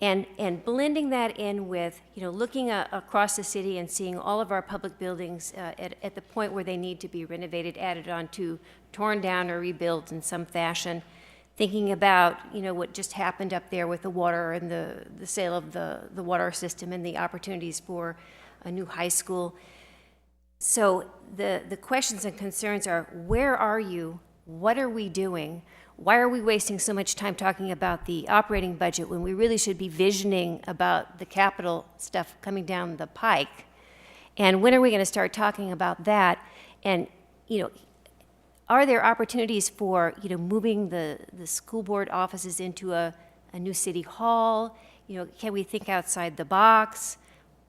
[SPEAKER 5] And blending that in with, looking across the city and seeing all of our public buildings at the point where they need to be renovated, added on to, torn down or rebuilt in some fashion, thinking about, what just happened up there with the water and the sale of the water system and the opportunities for a new high school. So the questions and concerns are, where are you? What are we doing? Why are we wasting so much time talking about the operating budget when we really should be visioning about the capital stuff coming down the pike? And when are we going to start talking about that? And, are there opportunities for, moving the school board offices into a new city hall? Can we think outside the box?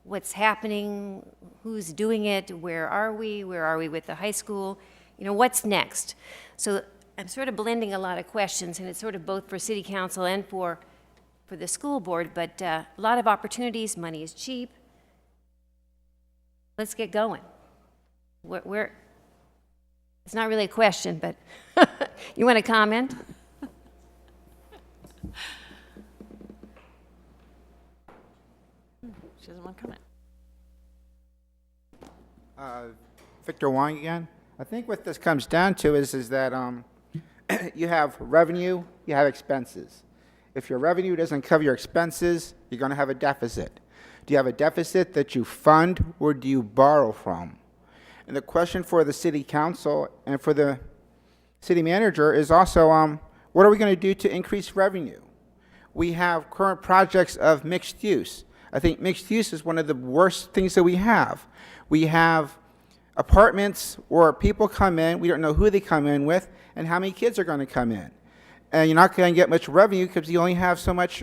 [SPEAKER 5] What's happening? Who's doing it? Where are we? Where are we with the high school? What's next? So I'm sort of blending a lot of questions, and it's sort of both for city council and for the school board, but a lot of opportunities. Money is cheap. Let's get going. It's not really a question, but you want to comment?
[SPEAKER 2] She doesn't want to comment.
[SPEAKER 6] Victor Wong again. I think what this comes down to is that you have revenue, you have expenses. If your revenue doesn't cover your expenses, you're going to have a deficit. Do you have a deficit that you fund, or do you borrow from? And the question for the city council and for the city manager is also, what are we going to do to increase revenue? We have current projects of mixed use. I think mixed use is one of the worst things that we have. We have apartments where people come in, we don't know who they come in with and how many kids are going to come in. And you're not going to get much revenue because you only have so much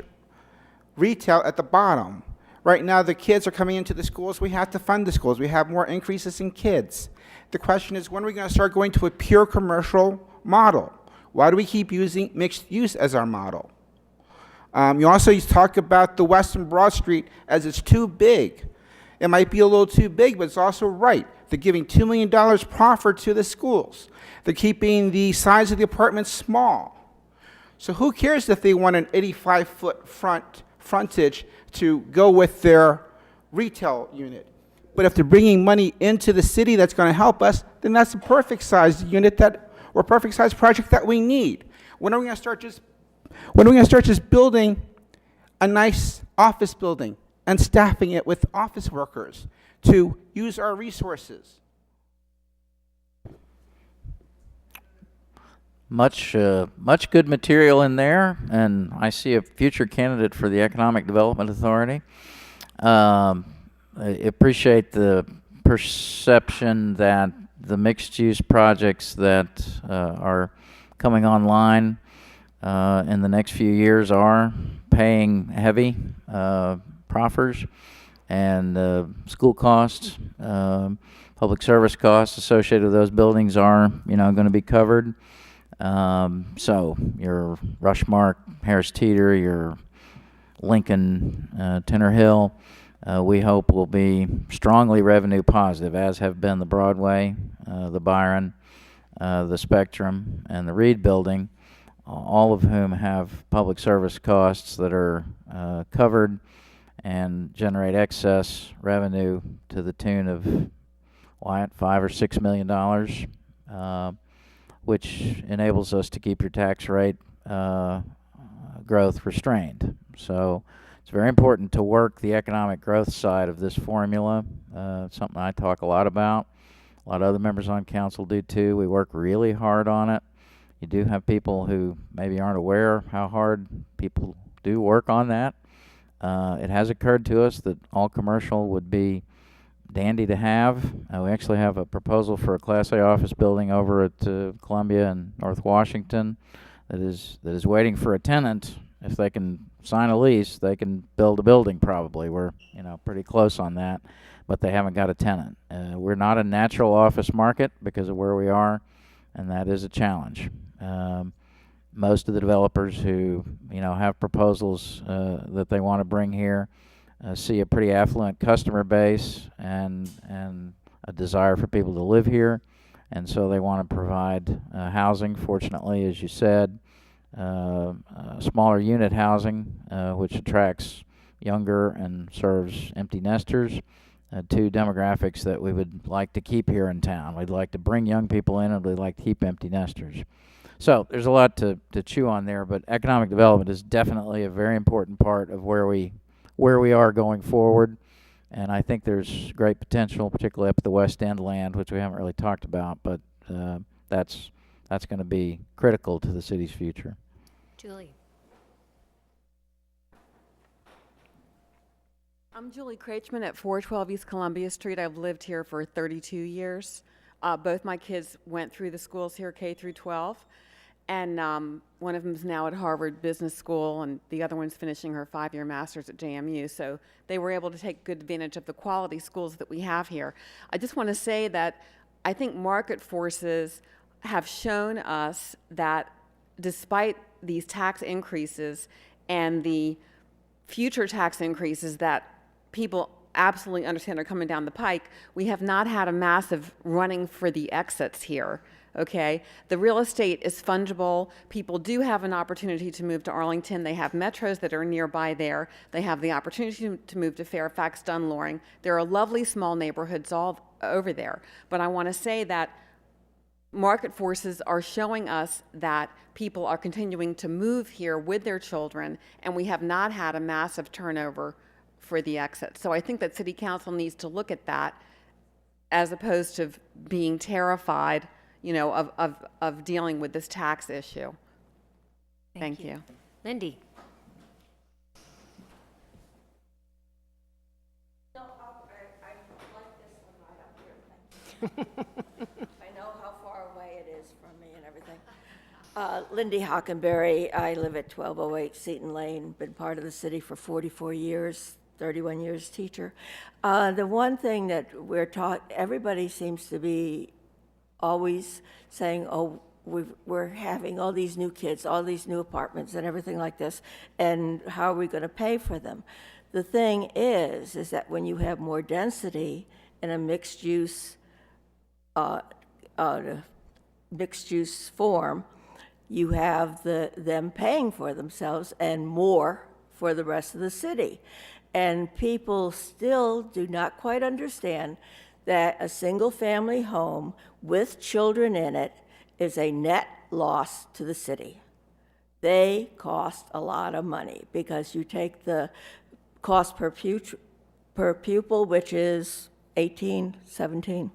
[SPEAKER 6] retail at the bottom. Right now, the kids are coming into the schools. We have to fund the schools. We have more increases in kids. The question is, when are we going to start going to a pure commercial model? Why do we keep using mixed use as our model? You also talk about the Western Broad Street as it's too big. It might be a little too big, but it's also right. They're giving $2 million profit to the schools. They're keeping the size of the apartments small. So who cares if they want an 85-foot frontage to go with their retail unit? But if they're bringing money into the city that's going to help us, then that's the perfect size unit or perfect size project that we need. When are we going to start just building a nice office building and staffing it with office workers to use our resources?
[SPEAKER 3] Much good material in there, and I see a future candidate for the Economic Development Authority. I appreciate the perception that the mixed-use projects that are coming online in the next few years are paying heavy proffers, and school costs, public service costs associated with those buildings are, going to be covered. So your Rushmark, Harris Teeter, your Lincoln, Tinner Hill, we hope will be strongly revenue positive, as have been the Broadway, the Byron, the Spectrum, and the Reed Building, all of whom have public service costs that are covered and generate excess revenue to the tune of, $5 or $6 million, which enables us to keep your tax rate growth restrained. So it's very important to work the economic growth side of this formula. It's something I talk a lot about. A lot of other members on council do too. We work really hard on it. You do have people who maybe aren't aware how hard people do work on that. It has occurred to us that all commercial would be dandy to have. We actually have a proposal for a Class A office building over at Columbia and North Washington that is waiting for a tenant. If they can sign a lease, they can build a building probably. We're pretty close on that, but they haven't got a tenant. We're not a natural office market because of where we are, and that is a challenge. Most of the developers who have proposals that they want to bring here see a pretty affluent customer base and a desire for people to live here, and so they want to provide housing. Fortunately, as you said, smaller unit housing, which attracts younger and serves empty nesters, two demographics that we would like to keep here in town. We'd like to bring young people in, and we'd like to keep empty nesters. So there's a lot to chew on there, but economic development is definitely a very important part of where we are going forward. And I think there's great potential, particularly up at the West End land, which we haven't really talked about, but that's going to be critical to the city's future.
[SPEAKER 5] Julie.
[SPEAKER 16] I'm Julie Kreichman at 412 East Columbia Street. I've lived here for 32 years. Both my kids went through the schools here, K through 12. And one of them is now at Harvard Business School, and the other one's finishing her 5-year master's at JMU. So they were able to take good advantage of the quality schools that we have here. I just want to say that I think market forces have shown us that despite these tax increases and the future tax increases that people absolutely understand are coming down the pike, we have not had a massive running for the exits here. Okay, the real estate is fungible. People do have an opportunity to move to Arlington. They have metros that are nearby there. They have the opportunity to move to Fairfax, Dunloring. There are lovely small neighborhoods all over there. But I want to say that market forces are showing us that people are continuing to move here with their children, and we have not had a massive turnover for the exit. So I think that City Council needs to look at that as opposed to being terrified, of dealing with this tax issue. Thank you.
[SPEAKER 5] Lindy.
[SPEAKER 17] No, I like this one right up here. I know how far away it is from me and everything. Lindy Hockenberry. I live at 1208 Seton Lane. Been part of the city for 44 years. 31 years teacher. The one thing that we're taught, everybody seems to be always saying, oh, we're having all these new kids, all these new apartments and everything like this, and how are we going to pay for them? The thing is that when you have more density in a mixed use form, you have them paying for themselves and more for the rest of the city. And people still do not quite understand that a single-family home with children in it is a net loss to the city. They cost a lot of money because you take the cost per pupil, which is 18, 17.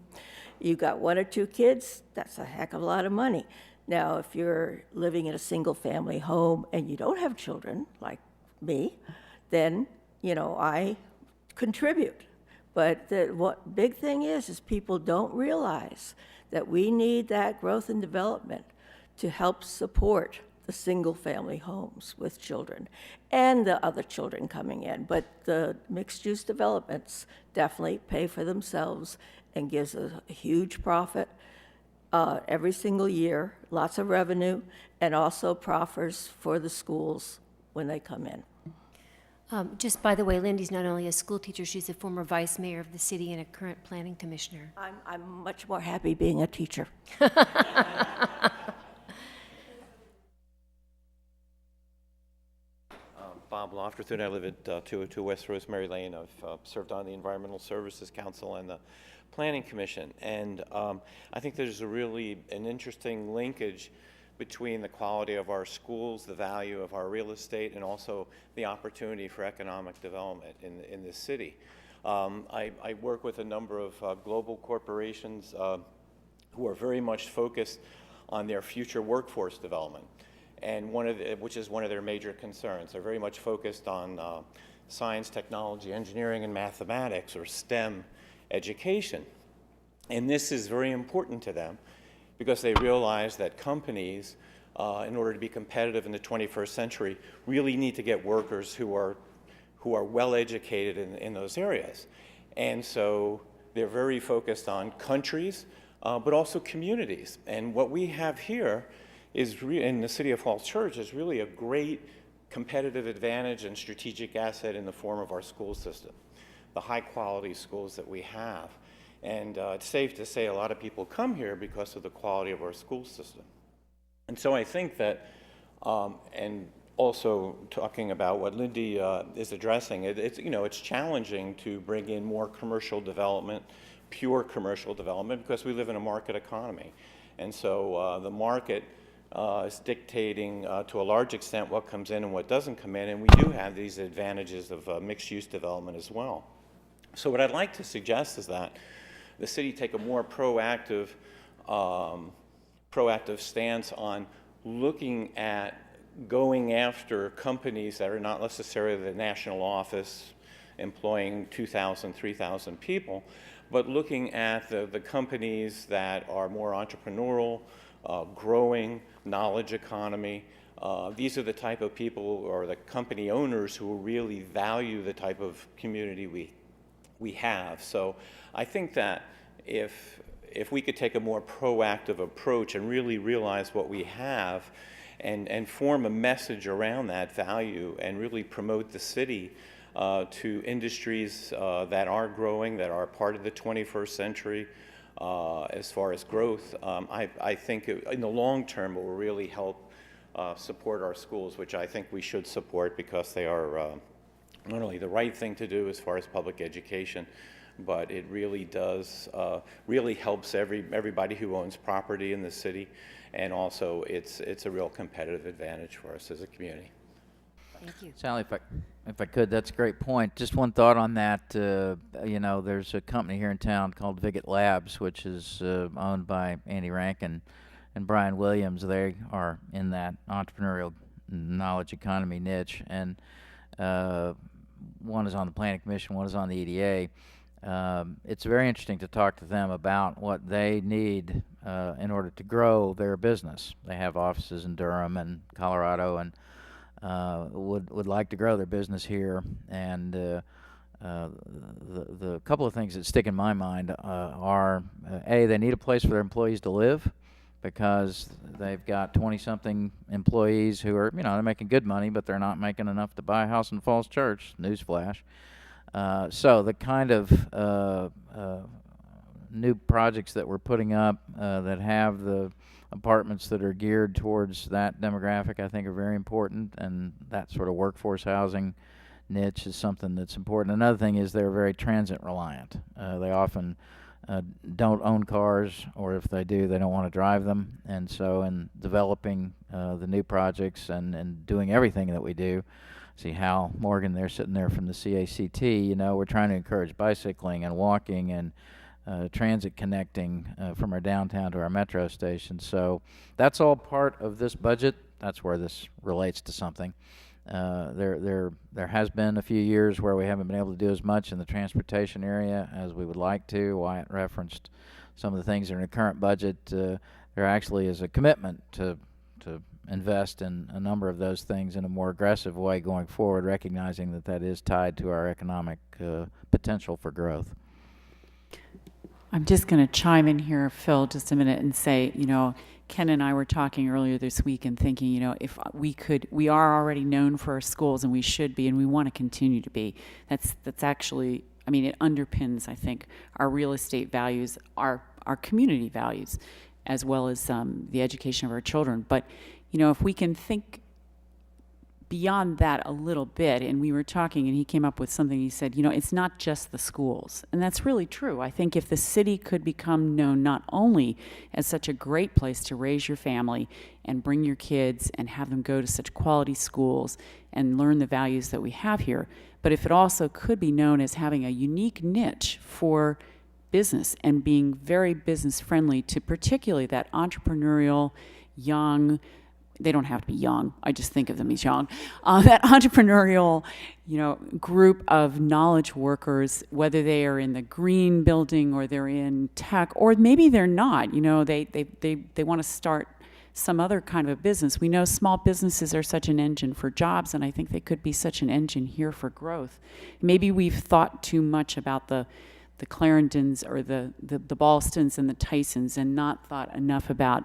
[SPEAKER 17] You got 1 or 2 kids, that's a heck of a lot of money. Now, if you're living in a single-family home and you don't have children, like me, then I contribute. But what big thing is people don't realize that we need that growth and development to help support the single-family homes with children and the other children coming in. But the mixed-use developments definitely pay for themselves and gives a huge profit every single year, lots of revenue, and also proffers for the schools when they come in.
[SPEAKER 5] Just by the way, Lindy's not only a school teacher, she's a former vice mayor of the city and a current planning commissioner.
[SPEAKER 17] I'm much more happy being a teacher.
[SPEAKER 18] Bob Lofterthun. I live at 202 West Rosemary Lane. I've served on the Environmental Services Council and the Planning Commission. And I think there's an interesting linkage between the quality of our schools, the value of our real estate, and also the opportunity for economic development in this city. I work with a number of global corporations who are very much focused on their future workforce development, and which is one of their major concerns. They're very much focused on science, technology, engineering, and mathematics, or STEM education. And this is very important to them, because they realize that companies, in order to be competitive in the 21st century, really need to get workers who are well educated in those areas. And so they're very focused on countries, but also communities. And what we have here is in the City of Falls Church is really a great competitive advantage and strategic asset in the form of our school system, the high quality schools that we have. And it's safe to say a lot of people come here because of the quality of our school system. And so I think that, and also talking about what Lindy is addressing, it's challenging to bring in more commercial development, pure commercial development, because we live in a market economy. And so the market is dictating to a large extent what comes in and what doesn't come in, and we do have these advantages of mixed-use development as well. So what I'd like to suggest is that the city take a more proactive stance on looking at going after companies that are not necessarily the national office employing 2,000, 3,000 people, but looking at the companies that are more entrepreneurial, growing, knowledge economy. These are the type of people, or the company owners, who really value the type of community we have. So I think that if we could take a more proactive approach and really realize what we have and form a message around that value and really promote the city to industries that are growing, that are part of the 21st century as far as growth, I think in the long term it will really help support our schools, which I think we should support because they are not only the right thing to do as far as public education, but it really does, really helps everybody who owns property in the city, and also it's a real competitive advantage for us as a community.
[SPEAKER 5] Thank you.
[SPEAKER 3] Sally, if I could, that's a great point. Just one thought on that. There's a company here in town called Viget Labs, which is owned by Andy Rankin and Brian Williams. They are in that entrepreneurial knowledge economy niche, and one is on the Planning Commission, one is on the EDA. It's very interesting to talk to them about what they need in order to grow their business. They have offices in Durham and Colorado, and would like to grow their business here. And the couple of things that stick in my mind are, A, they need a place for their employees to live, because they've got 20-something employees who are, they're making good money, but they're not making enough to buy a house in Falls Church. Newsflash. So the kind of new projects that we're putting up that have the apartments that are geared towards that demographic, I think, are very important, and that sort of workforce housing niche is something that's important. Another thing is they're very transit reliant. They often don't own cars, or if they do, they don't want to drive them. And so in developing the new projects and doing everything that we do, see Hal Morgan there sitting there from the CACT, we're trying to encourage bicycling and walking and transit connecting from our downtown to our metro station. So that's all part of this budget. That's where this relates to something. There has been a few years where we haven't been able to do as much in the transportation area as we would like to. Wyatt referenced some of the things that are in the current budget. There actually is a commitment to invest in a number of those things in a more aggressive way going forward, recognizing that that is tied to our economic potential for growth.
[SPEAKER 1] I'm just going to chime in here, Phil, just a minute and say, Ken and I were talking earlier this week and thinking, if we are already known for our schools, and we should be, and we want to continue to be. That's actually, it underpins, I think, our real estate values, our community values, as well as the education of our children. But, if we can think beyond that a little bit, and we were talking, and he came up with something. He said, it's not just the schools, and that's really true. I think if the city could become known not only as such a great place to raise your family and bring your kids and have them go to such quality schools and learn the values that we have here, but if it also could be known as having a unique niche for business and being very business friendly to particularly that entrepreneurial, young, they don't have to be young, I just think of them as young, that entrepreneurial, group of knowledge workers, whether they are in the green building or they're in tech, or maybe they're not, they want to start some other kind of a business. We know small businesses are such an engine for jobs, and I think they could be such an engine here for growth. Maybe we've thought too much about the Clarendons or the Ballstons and the Tysons, and not thought enough about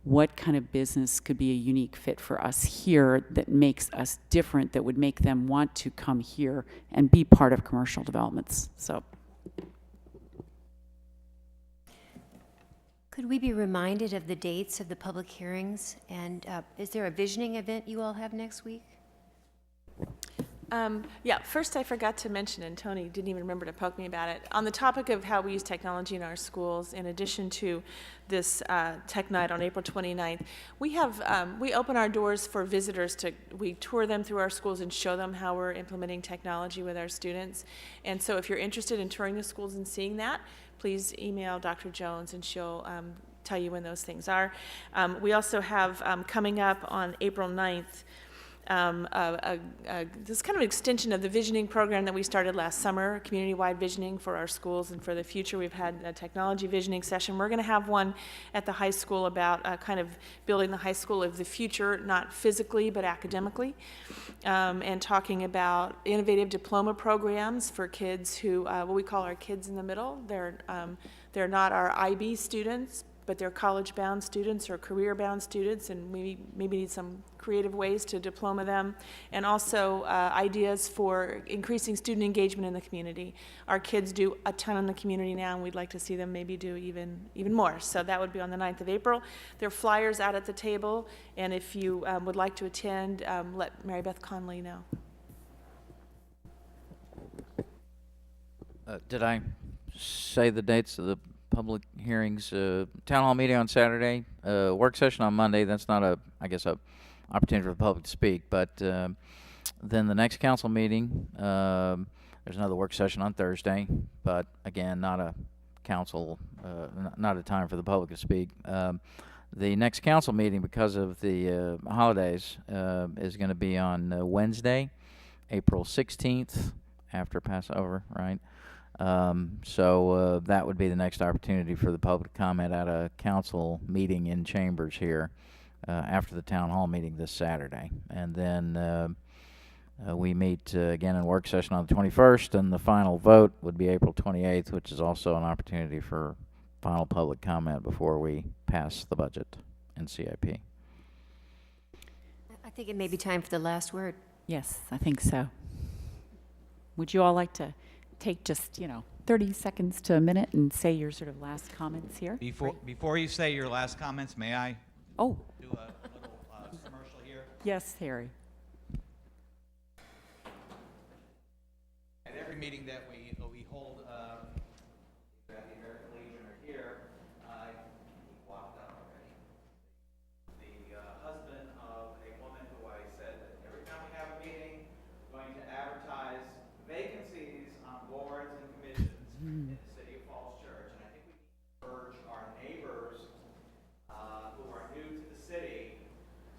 [SPEAKER 1] what kind of business could be a unique fit for us here that makes us different, that would make them want to come here and be part of commercial developments. So
[SPEAKER 5] Could we be reminded of the dates of the public hearings? And is there a visioning event you all have next week?
[SPEAKER 2] Yeah, first I forgot to mention, and Tony didn't even remember to poke me about it, on the topic of how we use technology in our schools, in addition to this tech night on April 29th, we open our doors for visitors we tour them through our schools and show them how we're implementing technology with our students. And so if you're interested in touring the schools and seeing that, please email Dr. Jones and she'll tell you when those things are. We also have coming up on April 9th, this kind of extension of the visioning program that we started last summer, community-wide visioning for our schools and for the future. We've had a technology visioning session. We're going to have one at the high school about kind of building the high school of the future, not physically but academically, and talking about innovative diploma programs for kids who, what we call our kids in the middle. They're not our IB students, but they're college-bound students or career-bound students, and we maybe need some creative ways to diploma them, and also ideas for increasing student engagement in the community. Our kids do a ton in the community now, and we'd like to see them maybe do even more. So that would be on the 9th of April. There are flyers out at the table, and if you would like to attend, let Mary Beth Conley know.
[SPEAKER 3] Did I say the dates of the public hearings? Town hall meeting on Saturday, work session on Monday. That's not a opportunity for the public to speak, but then the next council meeting, there's another work session on Thursday, but again, not a council, not a time for the public to speak. The next council meeting, because of the holidays, is going to be on Wednesday, April 16th, after Passover, right? So that would be the next opportunity for the public to comment at a council meeting in chambers here after the town hall meeting this Saturday. And then we meet again in work session on the 21st, and the final vote would be April 28th, which is also an opportunity for final public comment before we pass the budget and CIP.
[SPEAKER 5] I think it may be time for the last word.
[SPEAKER 1] Yes, I think so. Would you all like to take just, 30 seconds to a minute and say your sort of last comments here?
[SPEAKER 19] Before you say your last comments, may I do a little commercial here?
[SPEAKER 1] Yes, Harry.
[SPEAKER 19] At every meeting that we hold at the American Legion or here, he walked out already. The husband of a woman who I said that every time we have a meeting, we're going to advertise vacancies on boards and commissions in the city of Falls Church. And I think we need to urge our neighbors who are new to the city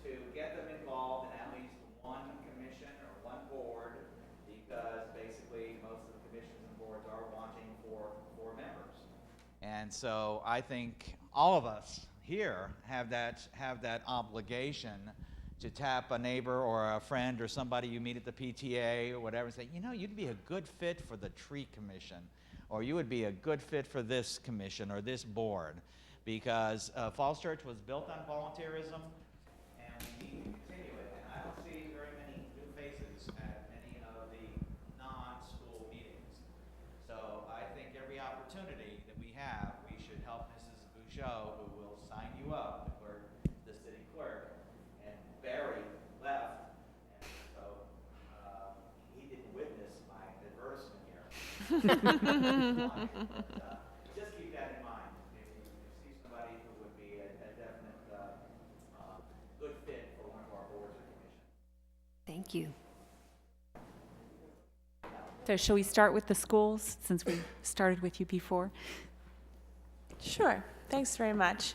[SPEAKER 19] to get them involved in at least one commission or one board, because basically most of the commissions and boards are wanting for members. And so I think all of us here have that obligation to tap a neighbor or a friend or somebody you meet at the PTA or whatever and say, you'd be a good fit for the tree commission, or you would be a good fit for this commission or this board, because Falls Church was built on volunteerism, and we need to continue it. And I don't see very many new faces at any of the non-school meetings. So I think every opportunity that we have, we should help Mrs. Bouchot, who will sign you up, the city clerk. And Barry left, and so he didn't witness my advertisement here. Just keep that in mind. If you see somebody who would be a definite good fit for one of our boards or commissions.
[SPEAKER 5] Thank you.
[SPEAKER 1] So shall we start with the schools, since we started with you before?
[SPEAKER 2] Sure. Thanks very much.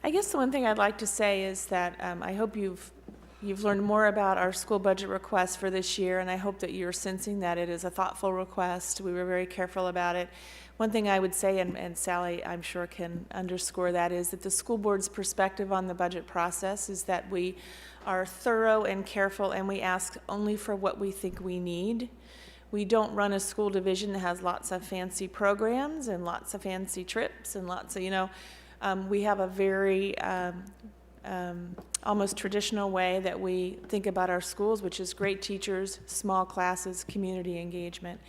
[SPEAKER 2] I guess the one thing I'd like to say is that I hope you've learned more about our school budget request for this year, and I hope that you're sensing that it is a thoughtful request. We were very careful about it. One thing I would say, and Sally I'm sure can underscore that, is that the school board's perspective on the budget process is that we are thorough and careful, and we ask only for what we think we need. We don't run a school division that has lots of fancy programs and lots of fancy trips and lots of, we have a very almost traditional way that we think about our schools, which is great teachers, small classes, community engagement.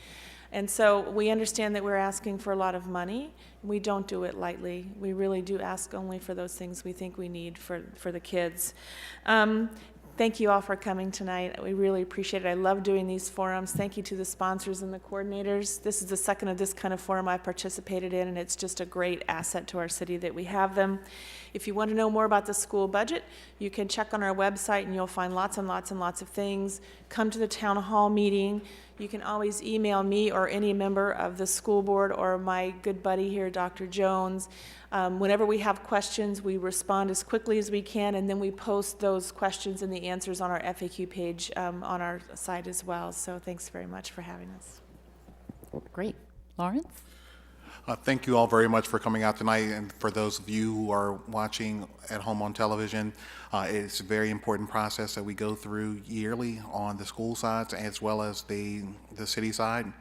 [SPEAKER 2] And so we understand that we're asking for a lot of money. We don't do it lightly. We really do ask only for those things we think we need for the kids. Thank you all for coming tonight. We really appreciate it. I love doing these forums. Thank you to the sponsors and the coordinators. This is the second of this kind of forum I've participated in, and it's just a great asset to our city that we have them. If you want to know more about the school budget, you can check on our website and you'll find lots and lots and lots of things. Come to the town hall meeting. You can always email me or any member of the school board or my good buddy here, Dr. Jones. Whenever we have questions, we respond as quickly as we can, and then we post those questions and the answers on our FAQ page on our site as well. So thanks very much for having us.
[SPEAKER 1] Great. Lawrence?
[SPEAKER 4] Thank you all very much for coming out tonight, and for those of you who are watching at home on television, it's a very important process that we go through yearly on the school sides as well as the city side.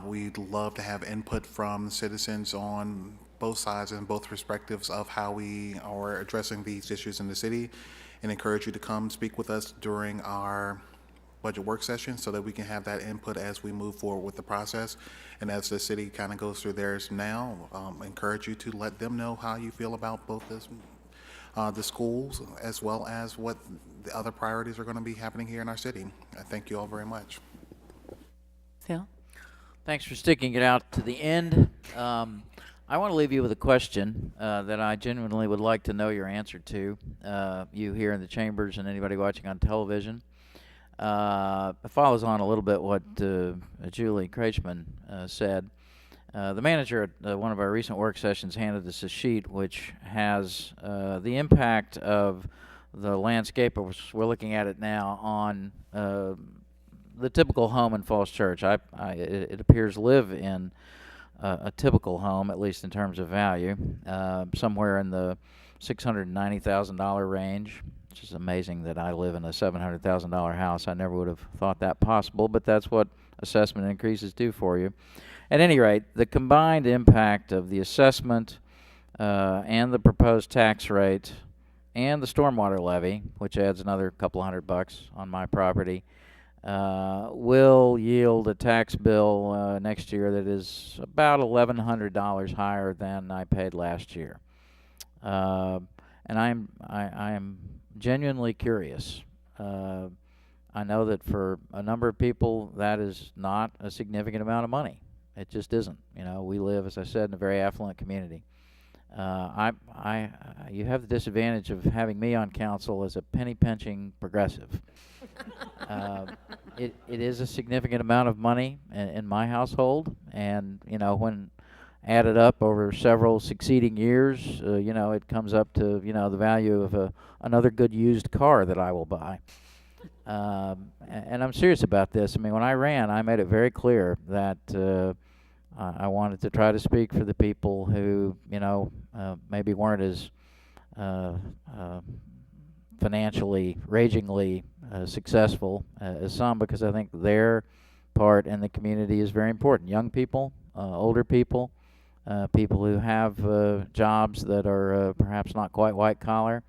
[SPEAKER 4] We'd love to have input from citizens on both sides and both perspectives of how we are addressing these issues in the city, and encourage you to come speak with us during our budget work session so that we can have that input as we move forward with the process. And as the city kind of goes through theirs now, encourage you to let them know how you feel about both the schools as well as what the other priorities are going to be happening here in our city. I thank you all very much.
[SPEAKER 1] Phil?
[SPEAKER 3] Thanks for sticking it out to the end. I want to leave you with a question that I genuinely would like to know your answer to, you here in the chambers and anybody watching on television. It follows on a little bit what Julie Kreitzman said. The manager at one of our recent work sessions handed us a sheet which has the impact of the landscape, we're looking at it now, on the typical home in Falls Church. It appears live in a typical home, at least in terms of value, somewhere in the $690,000 range, which is amazing that I live in a $700,000 house. I never would have thought that possible, but that's what assessment increases do for you. At any rate, the combined impact of the assessment and the proposed tax rate and the stormwater levy, which adds another couple $100 on my property, will yield a tax bill next year that is about $1,100 higher than I paid last year. And I am genuinely curious. I know that for a number of people that is not a significant amount of money. It just isn't. You know, we live, as I said, in a very affluent community. You have the disadvantage of having me on council as a penny-pinching progressive. It is a significant amount of money in my household, and you know, when added up over several succeeding years, you know, it comes up to, you know, the value of another good used car that I will buy. And I'm serious about this. I mean, when I ran, I made it very clear that I wanted to try to speak for the people who, you know, maybe weren't as financially, ragingly successful as some, because I think their part in the community is very important. Young people, older people, people who have jobs that are perhaps not quite white collar.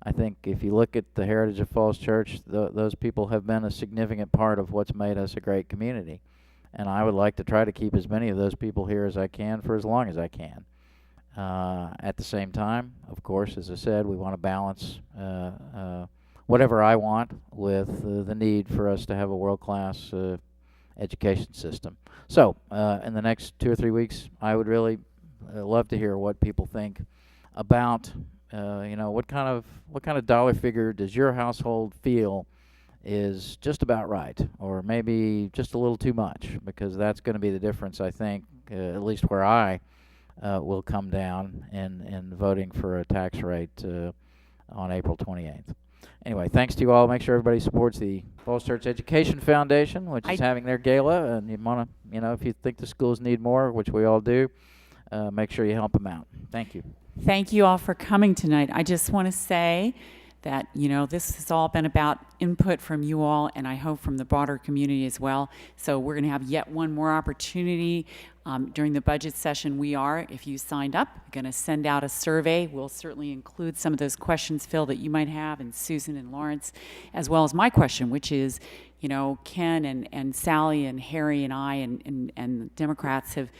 [SPEAKER 3] I think if you look at the heritage of Falls Church, those people have been a significant part of what's made us a great community. And I would like to try to keep as many of those people here as I can for as long as I can. At the same time, of course, as I said, we want to balance whatever I want with the need for us to have a world-class education system. So in the next 2 or 3 weeks, I would really love to hear what people think about, you know, what kind of dollar figure does your household feel is just about right, or maybe just a little too much, because that's going to be the difference, I think, at least where I will come down in voting for a tax rate on April 28th. Anyway, thanks to you all. Make sure everybody supports the Falls Church Education Foundation, which is having their gala, and you want to, you know, if you think the schools need more, which we all do, make sure you help them out. Thank you.
[SPEAKER 1] Thank you all for coming tonight. I just want to say that, you know, this has all been about input from you all, and I hope from the broader community as well. So we're going to have yet one more opportunity during the budget session. We are, if you signed up, going to send out a survey. We'll certainly include some of those questions, Phil, that you might have, and Susan and Lawrence, as well as my question, which is, you know, Ken and Sally and Harry and I and the Democrats have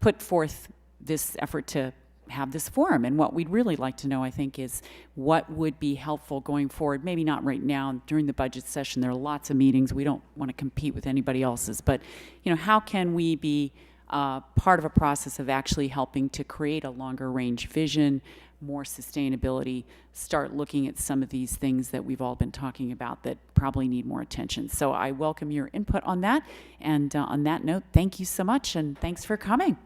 [SPEAKER 1] put forth this effort to have this forum. And what we'd really like to know, I think, is what would be helpful going forward. Maybe not right now during the budget session. There are lots of meetings. We don't want to compete with anybody else's. But, you know, how can we be part of a process of actually helping to create a longer range vision, more sustainability, start looking at some of these things that we've all been talking about that probably need more attention. So I welcome your input on that. And on that note, thank you so much, and thanks for coming.